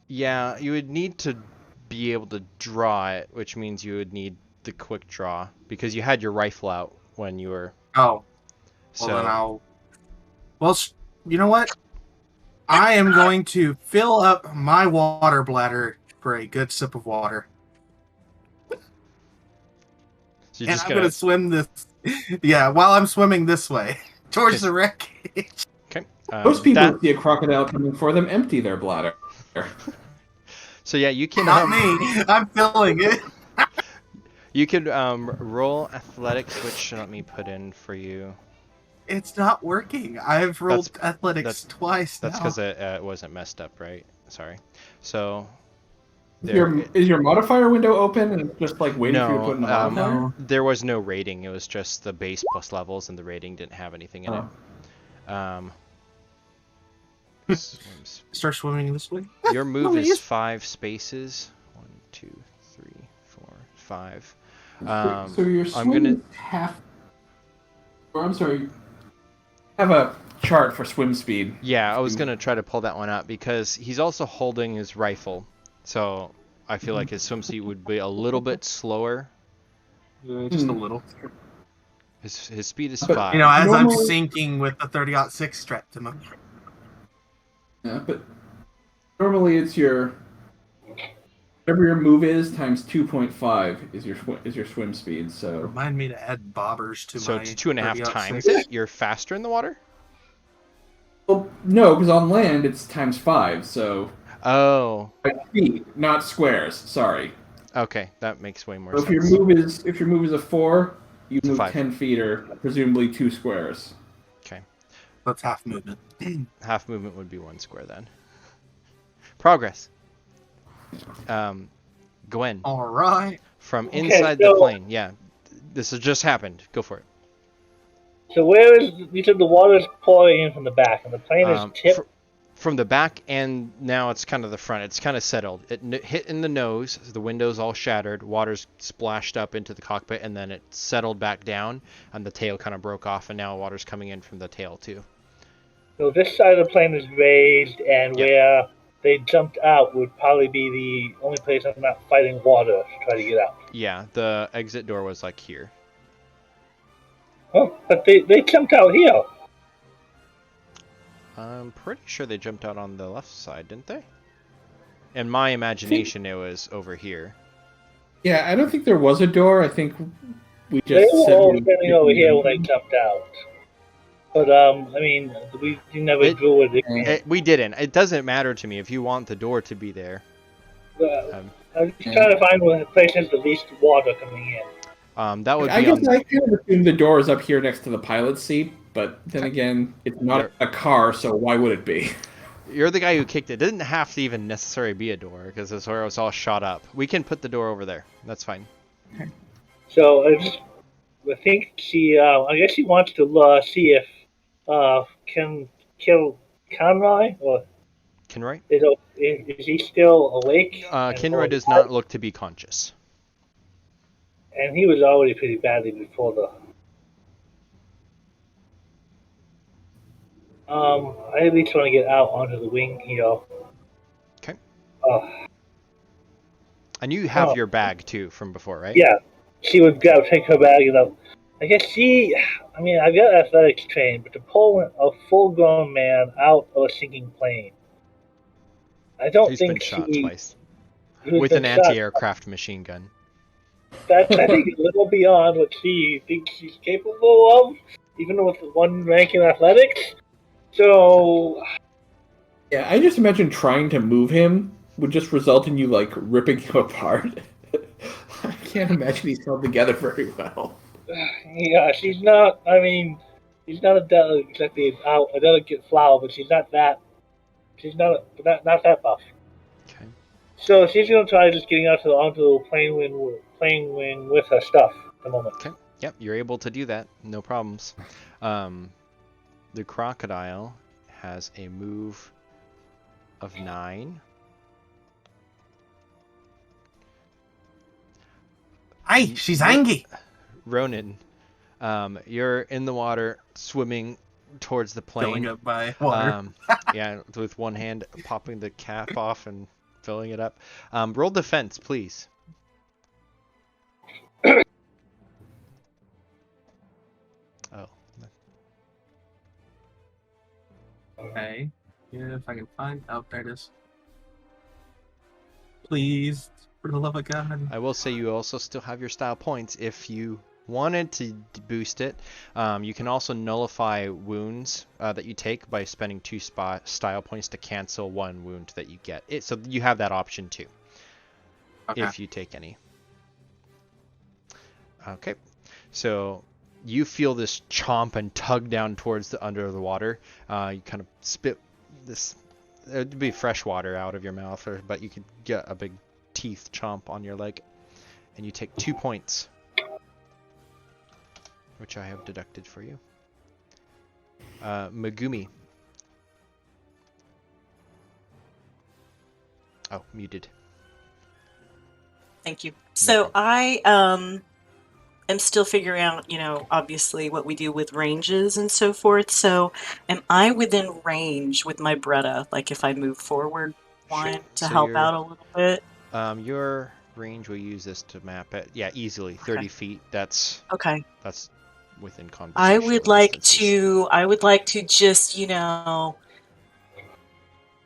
Yeah, you would need to be able to draw it, which means you would need the quick draw because you had your rifle out when you were.
Oh.
So
Well, then I'll. Well, you know what? I am going to fill up my water bladder for a good sip of water.
so you're
And
just
I'm going to swim this. Yeah, while I'm swimming this way towards the wreckage.
Okay.
Most people see a crocodile coming for them, empty their bladder.
So yeah, you can.
Not me. I'm filling it.
You could roll athletics, which let me put in for you.
It's not working. I've rolled athletics twice now.
That's because it wasn't messed up, right? Sorry. So.
Is your modifier window open and it's just like waiting for you to put in the modifier?
No.
There was no rating. It was just the base plus levels, and the rating didn't have anything in it.
Start swimming this way.
Your move is 5 spaces. 1, 2, 3, 4, 5.
So you're swimming half. Or I'm sorry. Have a chart for swim speed.
Yeah, I was gonna try to pull that one up because he's also holding his rifle. So I feel like his swim speed would be a little bit slower.
Just a little.
His speed is
But,
5.
You know, as I'm
Normally-
sinking with the 30-06 strapped to my.
Yeah, but normally it's your whatever your move is times 2.5 is your swim speed. So
Remind me to add bobbers to
So
my.
it's 2.5
30-06.
times it? You're faster in the water?
well, no, because on land it's times 5. So
Oh,
feet, not squares. Sorry.
okay. That makes way more
So if
sense.
your move is a 4, you
It's a
move
5.
10 feet or presumably 2 squares.
Okay.
That's half movement.
Half movement would be 1 square then. Progress. Gwen,
All right.
from
Okay,
inside the
so-
plane. Yeah. This has just happened. Go for it.
So where is you said the water's pouring in from the back, and the plane is tipped.
From the back, and now it's kind of the front. It's kind of settled. It hit in the nose, the windows all shattered, water's splashed up into the cockpit, and then it settled back down, and the tail kind of broke off, and now water's coming in from the tail too.
So this side of the plane is raised, and
Yep.
where they jumped out would probably be the only place I'm not fighting water to try to get out.
Yeah, the exit door was like here.
Oh, but they jumped out here.
I'm pretty sure they jumped out on the left side, didn't they? In my imagination, it was over here.
Yeah, I don't think there was a door. I think we
They
just
were
said
all
we-
standing over here when they jumped out. But I mean, we never drew it.
We didn't. It doesn't matter to me if you want the door to be there.
I'm just trying to find one place has the least water coming in.
That would
I
be
guess
on.
I kind of assume the door is up here next to the pilot's seat, but then again, it's not a car, so why would it be?
You're the guy who kicked it. It didn't have to even necessarily be a door because it's where it was all shot up. We can put the door over there. That's fine.
So I think she. I guess she wants to see if can kill Conroy, or
Kinroy?
is he still awake?
Kinroy does not look to be conscious.
And he was already pretty badly before the. I at least want to get out onto the wing here.
Okay.
Uh,
And you have your bag too from before, right?
yeah, she would take her bag and I guess I mean, I've got athletics trained, but to pull a full-grown man out of a sinking plane, I don't
He's
think
been shot twice
who's
with
been
an
shot-
anti-aircraft machine gun.
That's, I think, a little beyond what she thinks she's capable of, even with one rank in athletics. So,
Yeah, I just imagine trying to move him would just result in you, like, ripping him apart. I can't imagine he's held together very well.
yeah, she's not. I mean, she's not exactly a delicate flower, but she's not that. She's not that buff.
Okay.
So she's gonna try just getting out onto the plane wing with her stuff at the moment.
Okay. Yep, you're able to do that. No problems. The crocodile has a move of 9.
Hey, she's angry.
Ronin, you're in the water, swimming towards the
Filling
plane.
up by water.
Yeah, with one hand popping the cap off and filling it up. Roll defense, please. Oh.
Okay. Yeah, if I can find. Oh, there it is. Please, for the love of God.
I will say you also still have your style points if you wanted to boost it. You can also nullify wounds that you take by spending 2 style points to cancel 1 wound that you get. So you have that option too, if you take any. Okay, so you feel this chomp and tug down towards the under the water. You kind of spit this. It'd be fresh water out of your mouth, but you could get a big teeth chomp on your leg, and you take 2 points, which I have deducted for you. Megumi. Oh, muted.
Thank you. So I am still figuring out, obviously what we do with ranges and so forth. So am I within range with my Bretta? Like if I move forward one to help out a little bit?
Your range, we'll use this to map it. Yeah, easily 30 feet. That's
Okay.
within conversational
I would like
distances.
to just,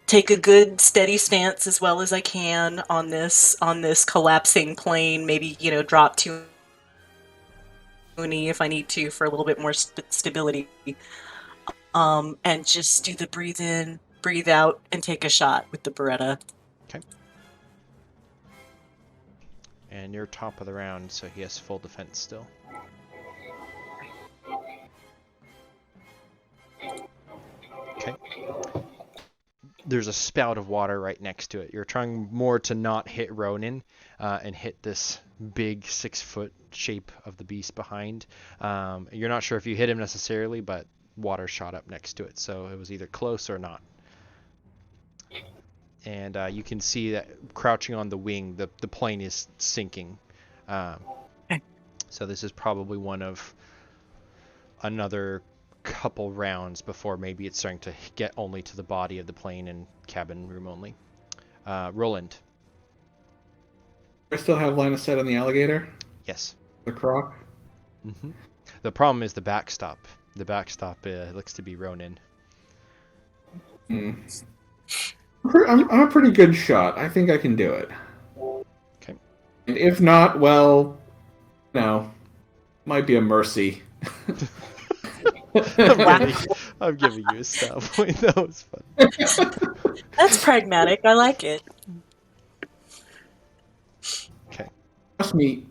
take a good steady stance as well as I can on this collapsing plane, maybe, drop to a knee if I need to for a little bit more stability. And just do the breathe in, breathe out, and take a shot with the Beretta.
Okay. And you're top of the round, so he has full defense still. Okay. There's a spout of water right next to it. You're trying more to not hit Ronin and hit this big 6-foot shape of the beast behind. You're not sure if you hit him necessarily, but water shot up next to it, so it was either close or not. And you can see that crouching on the wing, the plane is sinking. So this is probably one of another couple rounds before maybe it's starting to get only to the body of the plane and cabin room only. Roland.
I still have line of sight on the alligator?
Yes.
The croc?
Mm-hmm. The problem is the backstop. The backstop looks to be Ronin.
Hmm. I'm a pretty good shot. I think I can do it.
Okay.
And if not, well, might be a mercy.
I'm giving you a stat point. That was fun.
That's pragmatic. I like it.
Okay.
Trust me,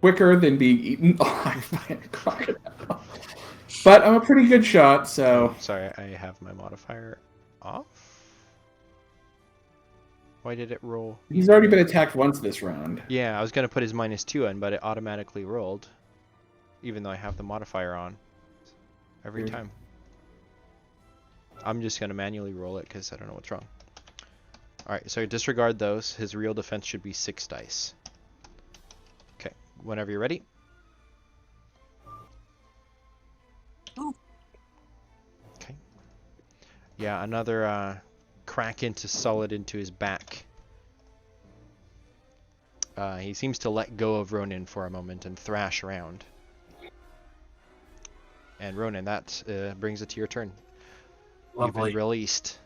quicker than being eaten alive by a crocodile. But I'm a pretty good shot, so...
Oh, sorry, I have my modifier off? Why did it roll?
He's already been attacked once this round.
Yeah, I was going to put his -2 in, but it automatically rolled. Even though I have the modifier on. Every time. I'm just going to manually roll it because I don't know what's wrong. Alright, so disregard those. His real defense should be 6 dice. Okay, whenever you're ready.
Ooh.
Okay. Yeah, another crack into solid into his back. He seems to let go of Ronin for a moment and thrash around. And Ronin, that brings it to your turn.
Lovely.
You've been released.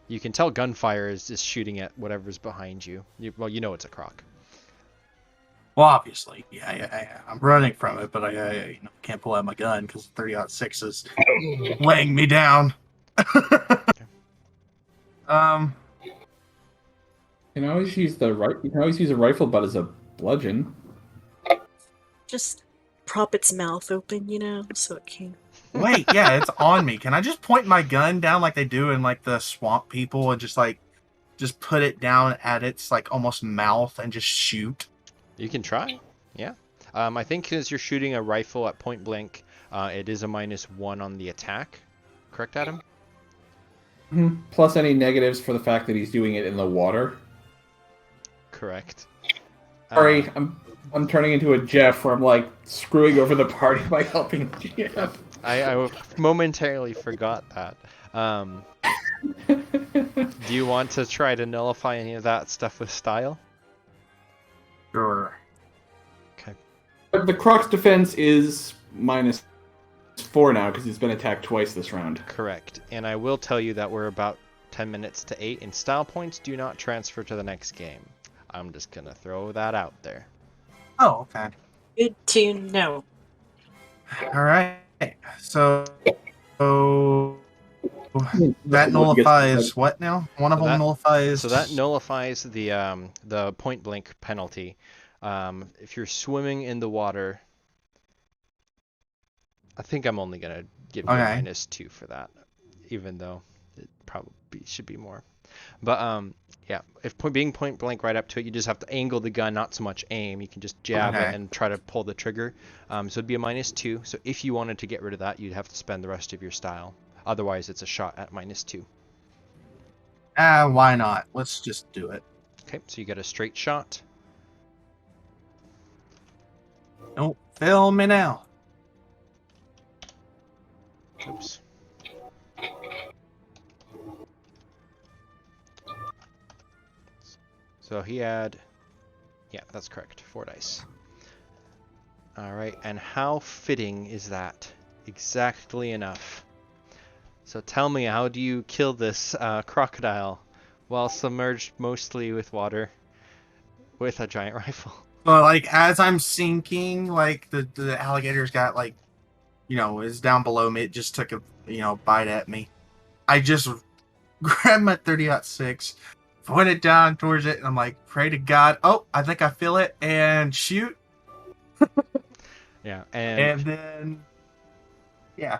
You can tell gunfire is just shooting at whatever's behind you. Well, you know it's a croc.
Well, obviously, yeah. I'm running from it, but I can't pull out my gun because 30-06 is laying me down.
You can always use a rifle butt as a bludgeon.
Just prop its mouth open, so it can.
Wait, yeah, it's on me. Can I just point my gun down like they do in like the swamp people and just put it down at its like almost mouth and just shoot?
You can try. Yeah. I think because you're shooting a rifle at point blank, it is a -1 on the attack. Correct, Adam?
Mm-hmm. Plus any negatives for the fact that he's doing it in the water.
Correct.
Sorry, I'm turning into a Jeff where I'm like screwing over the party by helping Jeff.
I momentarily forgot that. Do you want to try to nullify any of that stuff with style?
Sure.
Okay.
But the Croc's defense is -4 now because he's been attacked twice this round.
Correct. And I will tell you that we're about 10 minutes to 8, and style points do not transfer to the next game. I'm just going to throw that out there.
Oh, okay.
Good to know.
All right. So that nullifies what now? One of them nullifies.
So that nullifies the point blank penalty. If you're swimming in the water, I think I'm only gonna give you a -2 for that, even though it probably should be more. But yeah, if being point blank right up to it, you just have to angle the gun, not so much aim. You can just jab it and try to pull the trigger. So it'd be a -2. So if you wanted to get rid of that, you'd have to spend the rest of your style. Otherwise, it's a shot at -2.
Why not? Let's just do it.
Okay, so you get a straight shot.
Don't fail me now.
Oops. So he had, yeah, that's correct, 4 dice. All right, and how fitting is that? Exactly enough. So tell me, how do you kill this crocodile while submerged mostly with water with a giant rifle?
Well, like as I'm sinking, like the alligator's got like, is down below me. It just took a bite at me. I just grab my 30-06, point it down towards it, and I'm like, pray to God. Oh, I think I feel it, and shoot.
Yeah,
And then, yeah.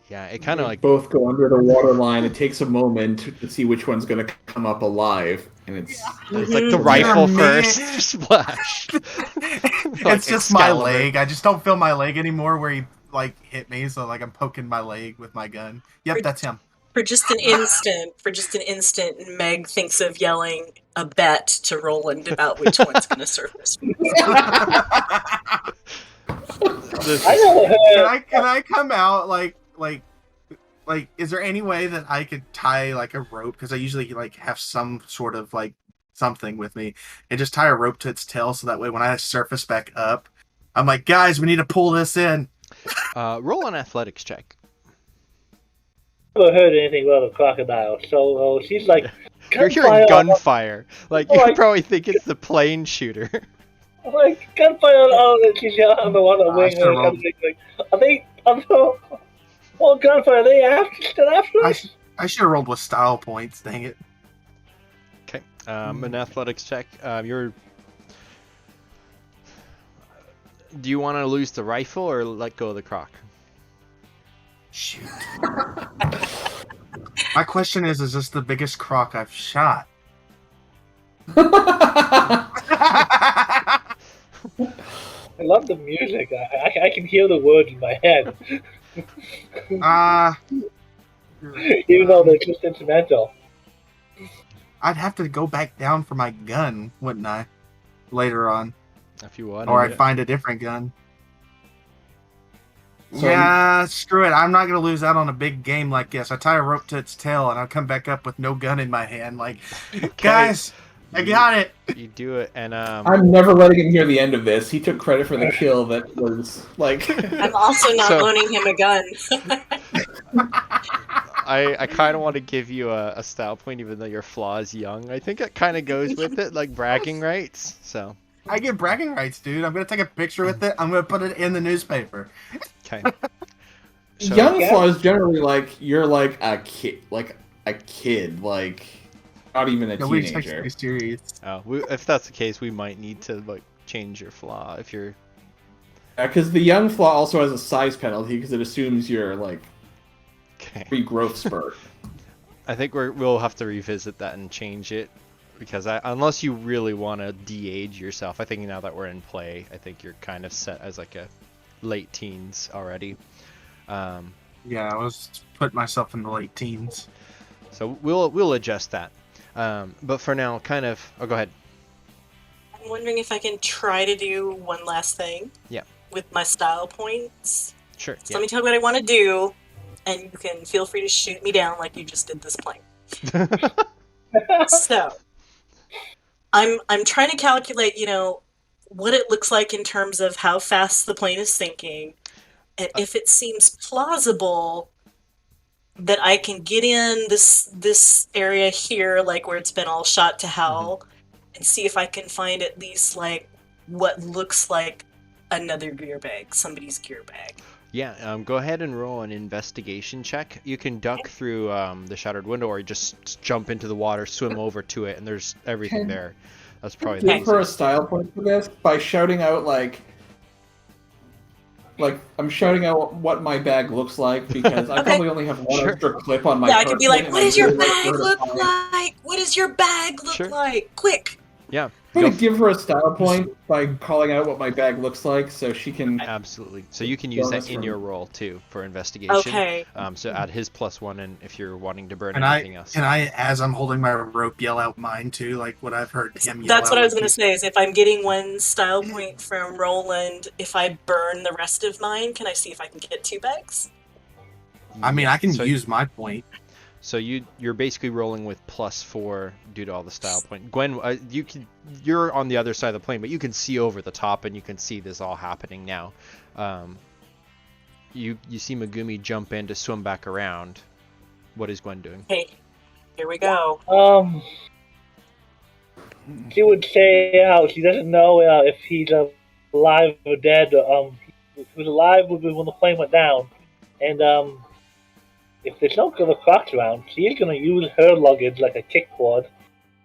Yeah, it kind of like
both go under the water line. It takes a moment to see which one's going to come up alive, and it's
like the rifle first splash.
It's just my leg. I just don't feel my leg anymore where he like hit me, so like I'm poking my leg with my gun. Yep, that's him.
For just an instant, Meg thinks of yelling a bet to Roland about which one's going to surface.
Can I come out like is there any way that I could tie like a rope, because I usually like have some sort of like something with me, and just tie a rope to its tail so that way when I surface back up, I'm like, guys, we need to pull this in.
Roll an athletics check.
Never heard anything about a crocodile, so she's like,
You're hearing gunfire. Like, you probably think it's the plane shooter.
Like, gunfire on she's on the one wing. Like, are they? Oh, gunfire! Are they still after us?
I should have rolled with style points. Dang it.
Okay. An athletics check. Do you want to lose the rifle or let go of the croc?
Shoot. My question is this the biggest croc I've shot?
I love the music. I can hear the words in my head. Even though they're just instrumental.
I'd have to go back down for my gun, wouldn't I? Later on.
If you want.
Or I'd find a different gun. So yeah, screw it. I'm not going to lose out on a big game like this. I tie a rope to its tail and I'll come back up with no gun in my hand. Like, okay. Guys, I got it.
You do it, and
I'm never letting him hear the end of this. He took credit for the kill that was like.
I'm also not loaning him a gun.
I kind of want to give you a style point, even though your flaw is young. I think it kind of goes with it, like bragging rights. So.
I get bragging rights, dude. I'm gonna take a picture with it. I'm gonna put it in the newspaper.
Okay.
So, young flaw is generally like you're like a kid, like not even a teenager.
Oh, if that's the case, we might need to like change your flaw if you're.
Because the young flaw also has a size penalty because it assumes you're like.
Okay.
Regrowth spurt.
I think we'll have to revisit that and change it. Because unless you really want to de-age yourself, I think now that we're in play, I think you're kind of set as like a late teens already.
Yeah, I was putting myself in the late teens.
So we'll adjust that. But for now, kind of. Oh, go ahead.
I'm wondering if I can try to do one last thing.
Yeah. With
my style points.
Sure.
So let me tell you what I want to do, and you can feel free to shoot me down like you just did this plane. So. I'm trying to calculate, what it looks like in terms of how fast the plane is sinking, and if it seems plausible that I can get in this area here, like where it's been all shot to hell, and see if I can find at least like what looks like another gear bag, somebody's gear bag.
Yeah, go ahead and roll an investigation check. You can duck through the shattered window, or you just jump into the water, swim over to it, and there's everything there. That's probably the
easiest. For a style point for this by shouting out like I'm shouting out what my bag looks like because I probably only have one extra clip on my.
Yeah, I could be like, "What does your bag look like? What does your bag look like? Quick!"
Yeah.
I'm going to give her a style point by calling out what my bag looks like so she can...
Absolutely. So you can use that in your roll, too, for investigation.
Okay.
So add his +1 and if you're wanting to burn
and
anything else.
Can I, as I'm holding my rope, yell out mine, too? Like what I've heard him yell
That's
out
what I was going to say, is if I'm getting one style point from Roland, if I burn the rest of mine, can I see if I can get 2 bags?
I mean, I can use my point.
So you're basically rolling with +4 due to all the style point. Gwen, you're on the other side of the plane, but you can see over the top and you can see this all happening now. You see Megumi jump in to swim back around. What is Gwen doing?
Hey, here we go.
She would say she doesn't know if he's alive or dead. He was alive when the plane went down, and if there's no other crocs around, she's gonna use her luggage like a kickboard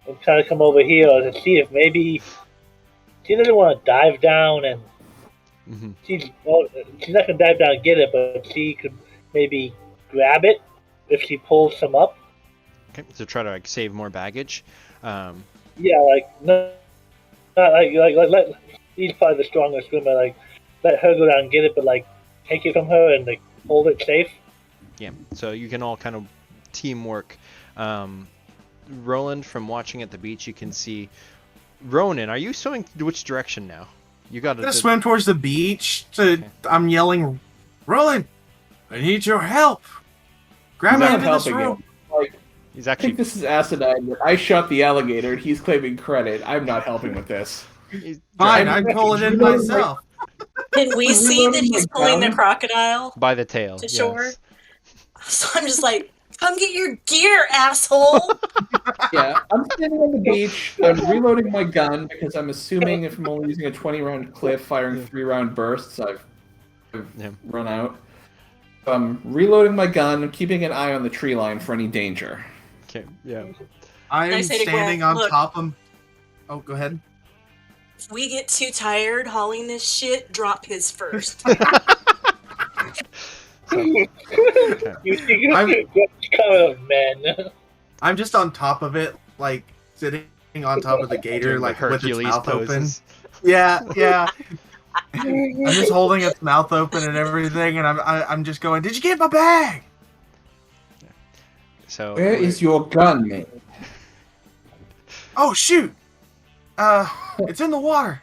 and try to come over here to see if maybe she doesn't want to dive down and she's not gonna dive down and get it, but she could maybe grab it if she pulls some up.
Okay, so try to like save more baggage.
Yeah, like not like let he's probably the strongest swimmer. Like let her go down and get it, but like take it from her and like hold it safe.
Yeah, so you can all kind of teamwork. Roland, from watching at the beach, you can see Ronin. Are you swimming which direction now? You got
to swim towards the beach. I'm yelling, Roland, I need your help. Grab me into this room.
He's
I
actually.
think this is asinine. I shot the alligator. He's claiming credit. I'm not helping with this.
Fine, I'm pulling in myself.
Can we see that he's pulling the crocodile
by the tail
to shore?
Yes.
So I'm just like, come get your gear, asshole!
Yeah, I'm standing on the beach. I'm reloading my gun because I'm assuming if I'm only using a 20-round clip, firing 3-round bursts, I've run out. I'm reloading my gun. I'm keeping an eye on the tree line for any danger.
Okay, yeah.
I'm standing on top of... Oh, go ahead.
If we get too tired hauling this shit, drop his first.
I'm just on top of it, like sitting on top of the gator, like with its mouth
poses.
open. Yeah. I'm just holding its mouth open and everything, and I'm just going, "Did you get my bag?"
So
where is your gun, mate?
Oh shoot! It's in the water.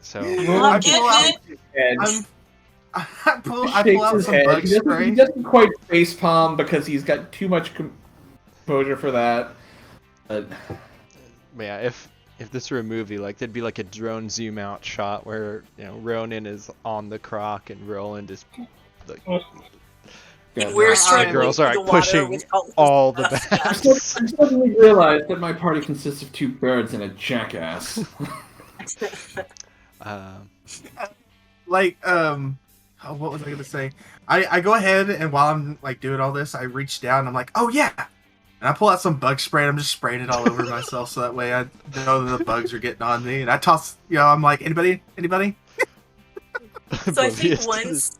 So
I pull out some bug spray. He doesn't quite facepalm because he's got too much composure for that. But
yeah, if this were a movie, like there'd be like a drone zoom out shot where Ronin is on the croc and Roland is like.
And we're
the girls are like pushing all the bags.
I suddenly realized that my party consists of 2 birds and a jackass.
What was I gonna say? I go ahead and while I'm like doing all this, I reach down and I'm like, oh yeah, and I pull out some bug spray and I'm just spraying it all over myself so that way I know that the bugs are getting on me, and I toss, I'm like, anybody?
So I think once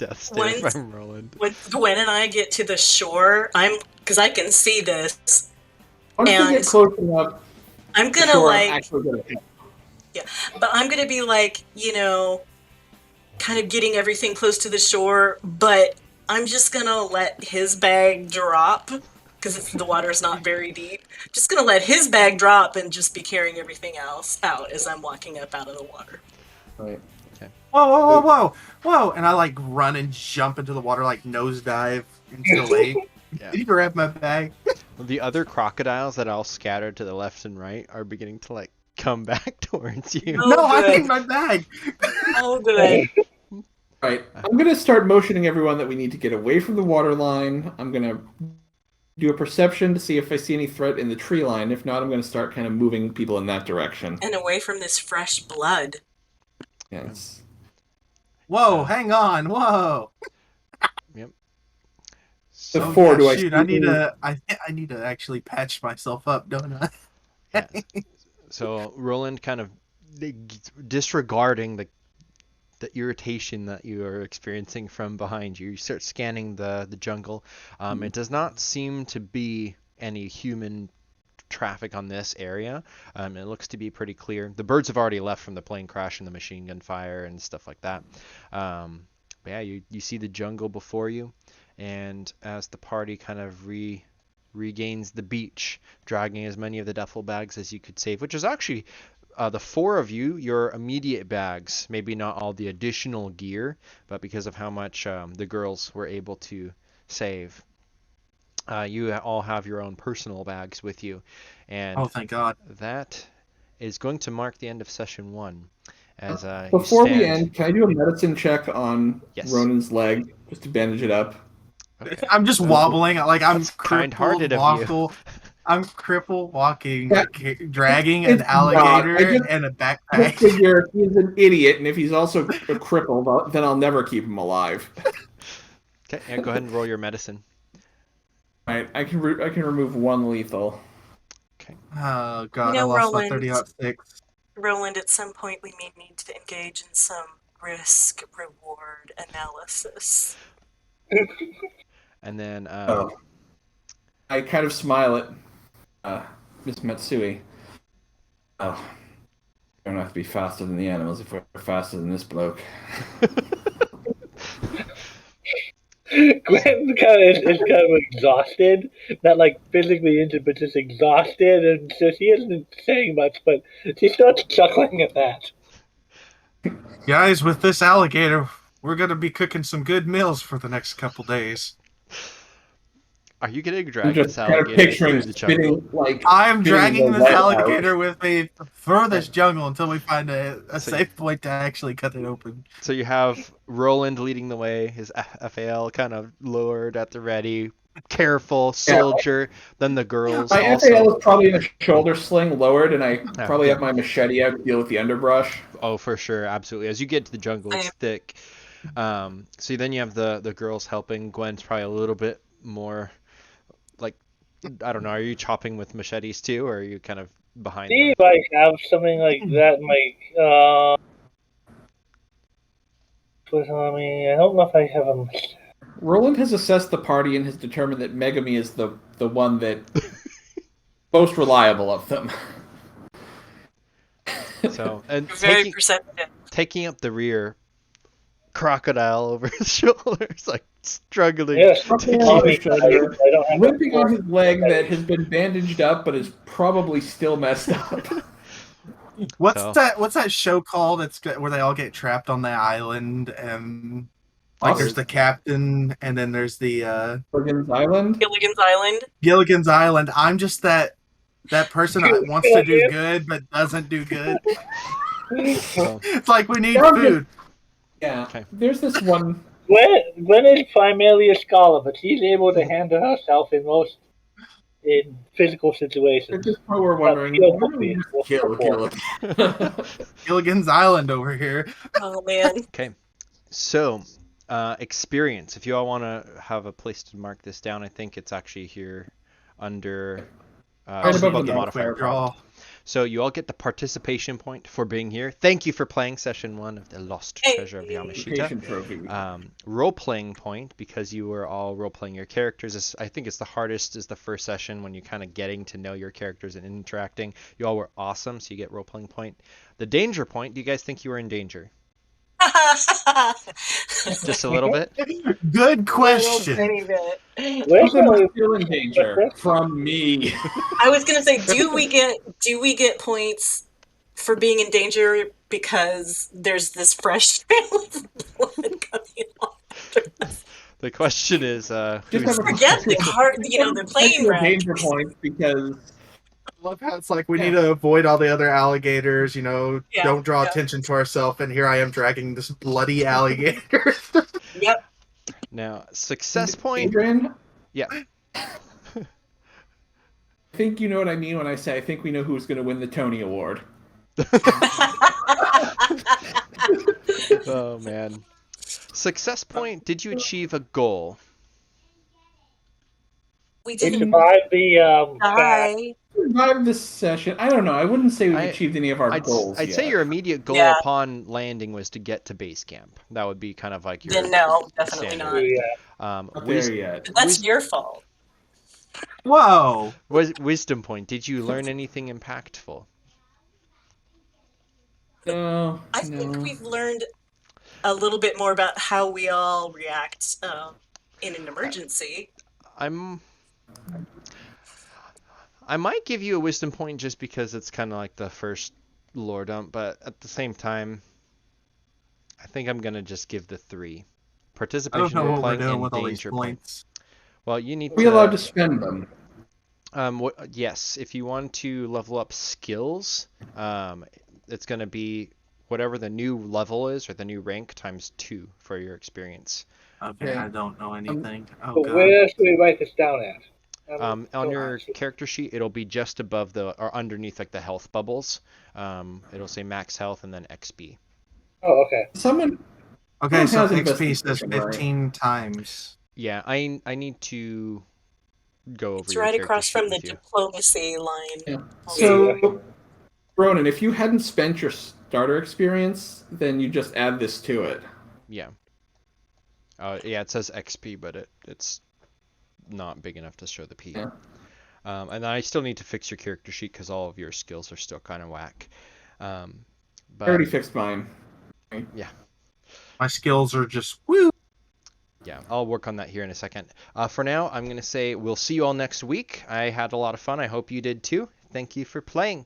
Gwen and I get to the shore, because I can see this,
once we get close enough,
I'm gonna but I'm gonna be like, kind of getting everything close to the shore, but I'm just gonna let his bag drop because the water's not very deep. Just gonna let his bag drop and just be carrying everything else out as I'm walking up out of the water.
Right.
Whoa! And I like run and jump into the water, like nosedive into the lake.
Yeah.
Did you grab my bag?
Well, the other crocodiles that all scattered to the left and right are beginning to like come back towards you.
Oh, no, I need my bag.
Oh, good.
Right. I'm gonna start motioning everyone that we need to get away from the water line. I'm gonna do a perception to see if I see any threat in the tree line. If not, I'm gonna start kind of moving people in that direction.
And away from this fresh blood.
Yes.
Whoa, hang on, whoa.
Yep.
So do I
shoot, I need to actually patch myself up, don't I?
Yeah. So Roland, kind of disregarding the irritation that you are experiencing from behind you, you start scanning the jungle. It does not seem to be any human traffic on this area. It looks to be pretty clear. The birds have already left from the plane crash and the machine gun fire and stuff like that. But yeah, you see the jungle before you, and as the party kind of regains the beach, dragging as many of the duffel bags as you could save, which is actually the four of you, your immediate bags, maybe not all the additional gear, but because of how much the girls were able to save, you all have your own personal bags with you, and
Oh, thank God.
that is going to mark the end of session 1. As you
Before we
stand.
end, can I do a medicine check on
Yes.
Ronin's leg just to bandage it up?
Okay.
I'm just wobbling, like I'm
That's kind-hearted
crippled,
of you.
I'm crippled walking,
Yeah,
like dragging an
it's not.
alligator and a
I
backpack.
figure he's an idiot, and if he's also a cripple, then I'll never keep him alive.
Okay, yeah, go ahead and roll your medicine.
Right, I can remove one lethal.
Okay.
Oh God,
You
I
know,
lost my
Roland.
30-06.
Roland, at some point we may need to engage in some risk-reward analysis.
And then
I kind of smile at Miss Matsui. Oh, you don't have to be faster than the animals if we're faster than this bloke.
Gwen is kind of exhausted, not like physically injured, but just exhausted, and so she isn't saying much, but she starts chuckling at that.
Guys, with this alligator, we're gonna be cooking some good meals for the next couple days.
are you going to
I'm
drag
just
this
kind of
alligator
picturing
through the jungle?
spitting like.
I'm
spitting
dragging
the
this
lead
alligator
out.
with me through this jungle until we find a
So-
safe point to actually cut it open.
So you have Roland leading the way, his FAL kind of lowered at the ready, careful soldier. Then the girls
My
also.
FAL is probably in a shoulder sling lowered, and I probably
yeah.
have my machete out to deal with the underbrush.
Oh, for sure, absolutely. As you get to the jungle, it's thick. So then you have the girls helping. Gwen's probably a little bit more, like, I don't know. Are you chopping with machetes too, or are you kind of behind
See
them?
if I have something like that in my. I mean, I don't know if I have a.
Roland has assessed the party and has determined that Megumi is the one that most reliable of them.
So and
Very perceptive.
taking up the rear, crocodile over his shoulders, like struggling.
Yes,
to keep
on
it-
me, I don't have
Limping on his leg that has been bandaged up but is probably still messed up.
What's
So-
that show called? It's where they all get trapped on the island and like there's the captain and then there's the
Gilligan's Island?
Gilligan's Island.
Gilligan's Island. I'm just that person that wants to do good but doesn't do good.
So,
It's like we need
Yeah,
food.
Yeah.
Okay.
There's this one.
Gwen is primarily a scholar, but she's able to handle herself in physical
At
situations.
this point, we're wondering,
Kill
why don't we
Buffy.
just kill Gilligan?
Gilligan's Island over here.
Oh man.
okay. So, experience. If you all want to have a place to mark this down, I think it's actually here under
Right
just
above the
modifier.
Quick draw.
So you all get the participation point for being here. Thank you for playing session 1 of the Lost Treasure of Yamashita.
Education trophy.
Role-playing point, because you were all role-playing your characters. I think it's the hardest is the first session when you're kind of getting to know your characters and interacting. You all were awesome, so you get role-playing point. The danger point, do you guys think you were in danger? Just a little bit?
Good question.
Tiny bit.
Who's still in danger? From me.
I was gonna say, do we get points for being in danger because there's this fresh trail of blood coming off?
The question is,
Just
who's
have a
Forget the card, the plane
Extra
wreck.
danger points because
I love how it's like we need to avoid all the other alligators,
Yeah,
don't draw
yeah.
attention to ourselves, and here I am dragging this bloody alligator.
Yep.
now success point?
Adrian,
Yeah.
I think you know what I mean when I say I think we know who's going to win the Tony Award.
Oh man. Success point, did you achieve a goal?
We
We
didn't
survived the
die.
Survived this session. I don't know. I wouldn't say we've
I-
achieved any of our goals
I'd
yet.
say your immediate goal
Yeah.
upon landing was to get to base camp. That would be kind of like your
Then no, definitely
standard.
not.
Not
Wis-
there yet.
That's your fault.
Whoa!
wisdom point, did you learn anything impactful?
No,
I think we've learned a little bit more about how we all react in an emergency.
I might give you a wisdom point just because it's kind of like the first lore dump, but at the same time, I think I'm gonna just give the 3.
I don't
Participation
know
role
what we're
playing
doing
and
with all these
danger point.
points.
Well, you need
Are we allowed to spend them?
yes, if you want to level up skills, it's going to be whatever the new level is or the new rank times 2 for your experience.
Okay,
Okay.
I don't know anything. Oh
So
god.
where should we write this down at?
On your character sheet, it'll be just above or underneath like the health bubbles. It'll say max health and then XP.
Oh, okay.
Someone
Okay, so
has
XP says
investigation, right?
15 times.
Yeah, I need to go over
It's
your
right
character
across
sheet
from the
with you.
diplomacy line.
Yeah.
So-
So, Ronan, if you hadn't spent your starter experience, then you just add this to it.
Yeah. Yeah, it says XP, but it's not big enough to show the P.
Yeah.
And I still need to fix your character sheet because all of your skills are still kind of whack.
I
But
already fixed mine.
My skills are just woo.
yeah, I'll work on that here in a second. For now, I'm going to say we'll see you all next week. I had a lot of fun. I hope you did too. Thank you for playing.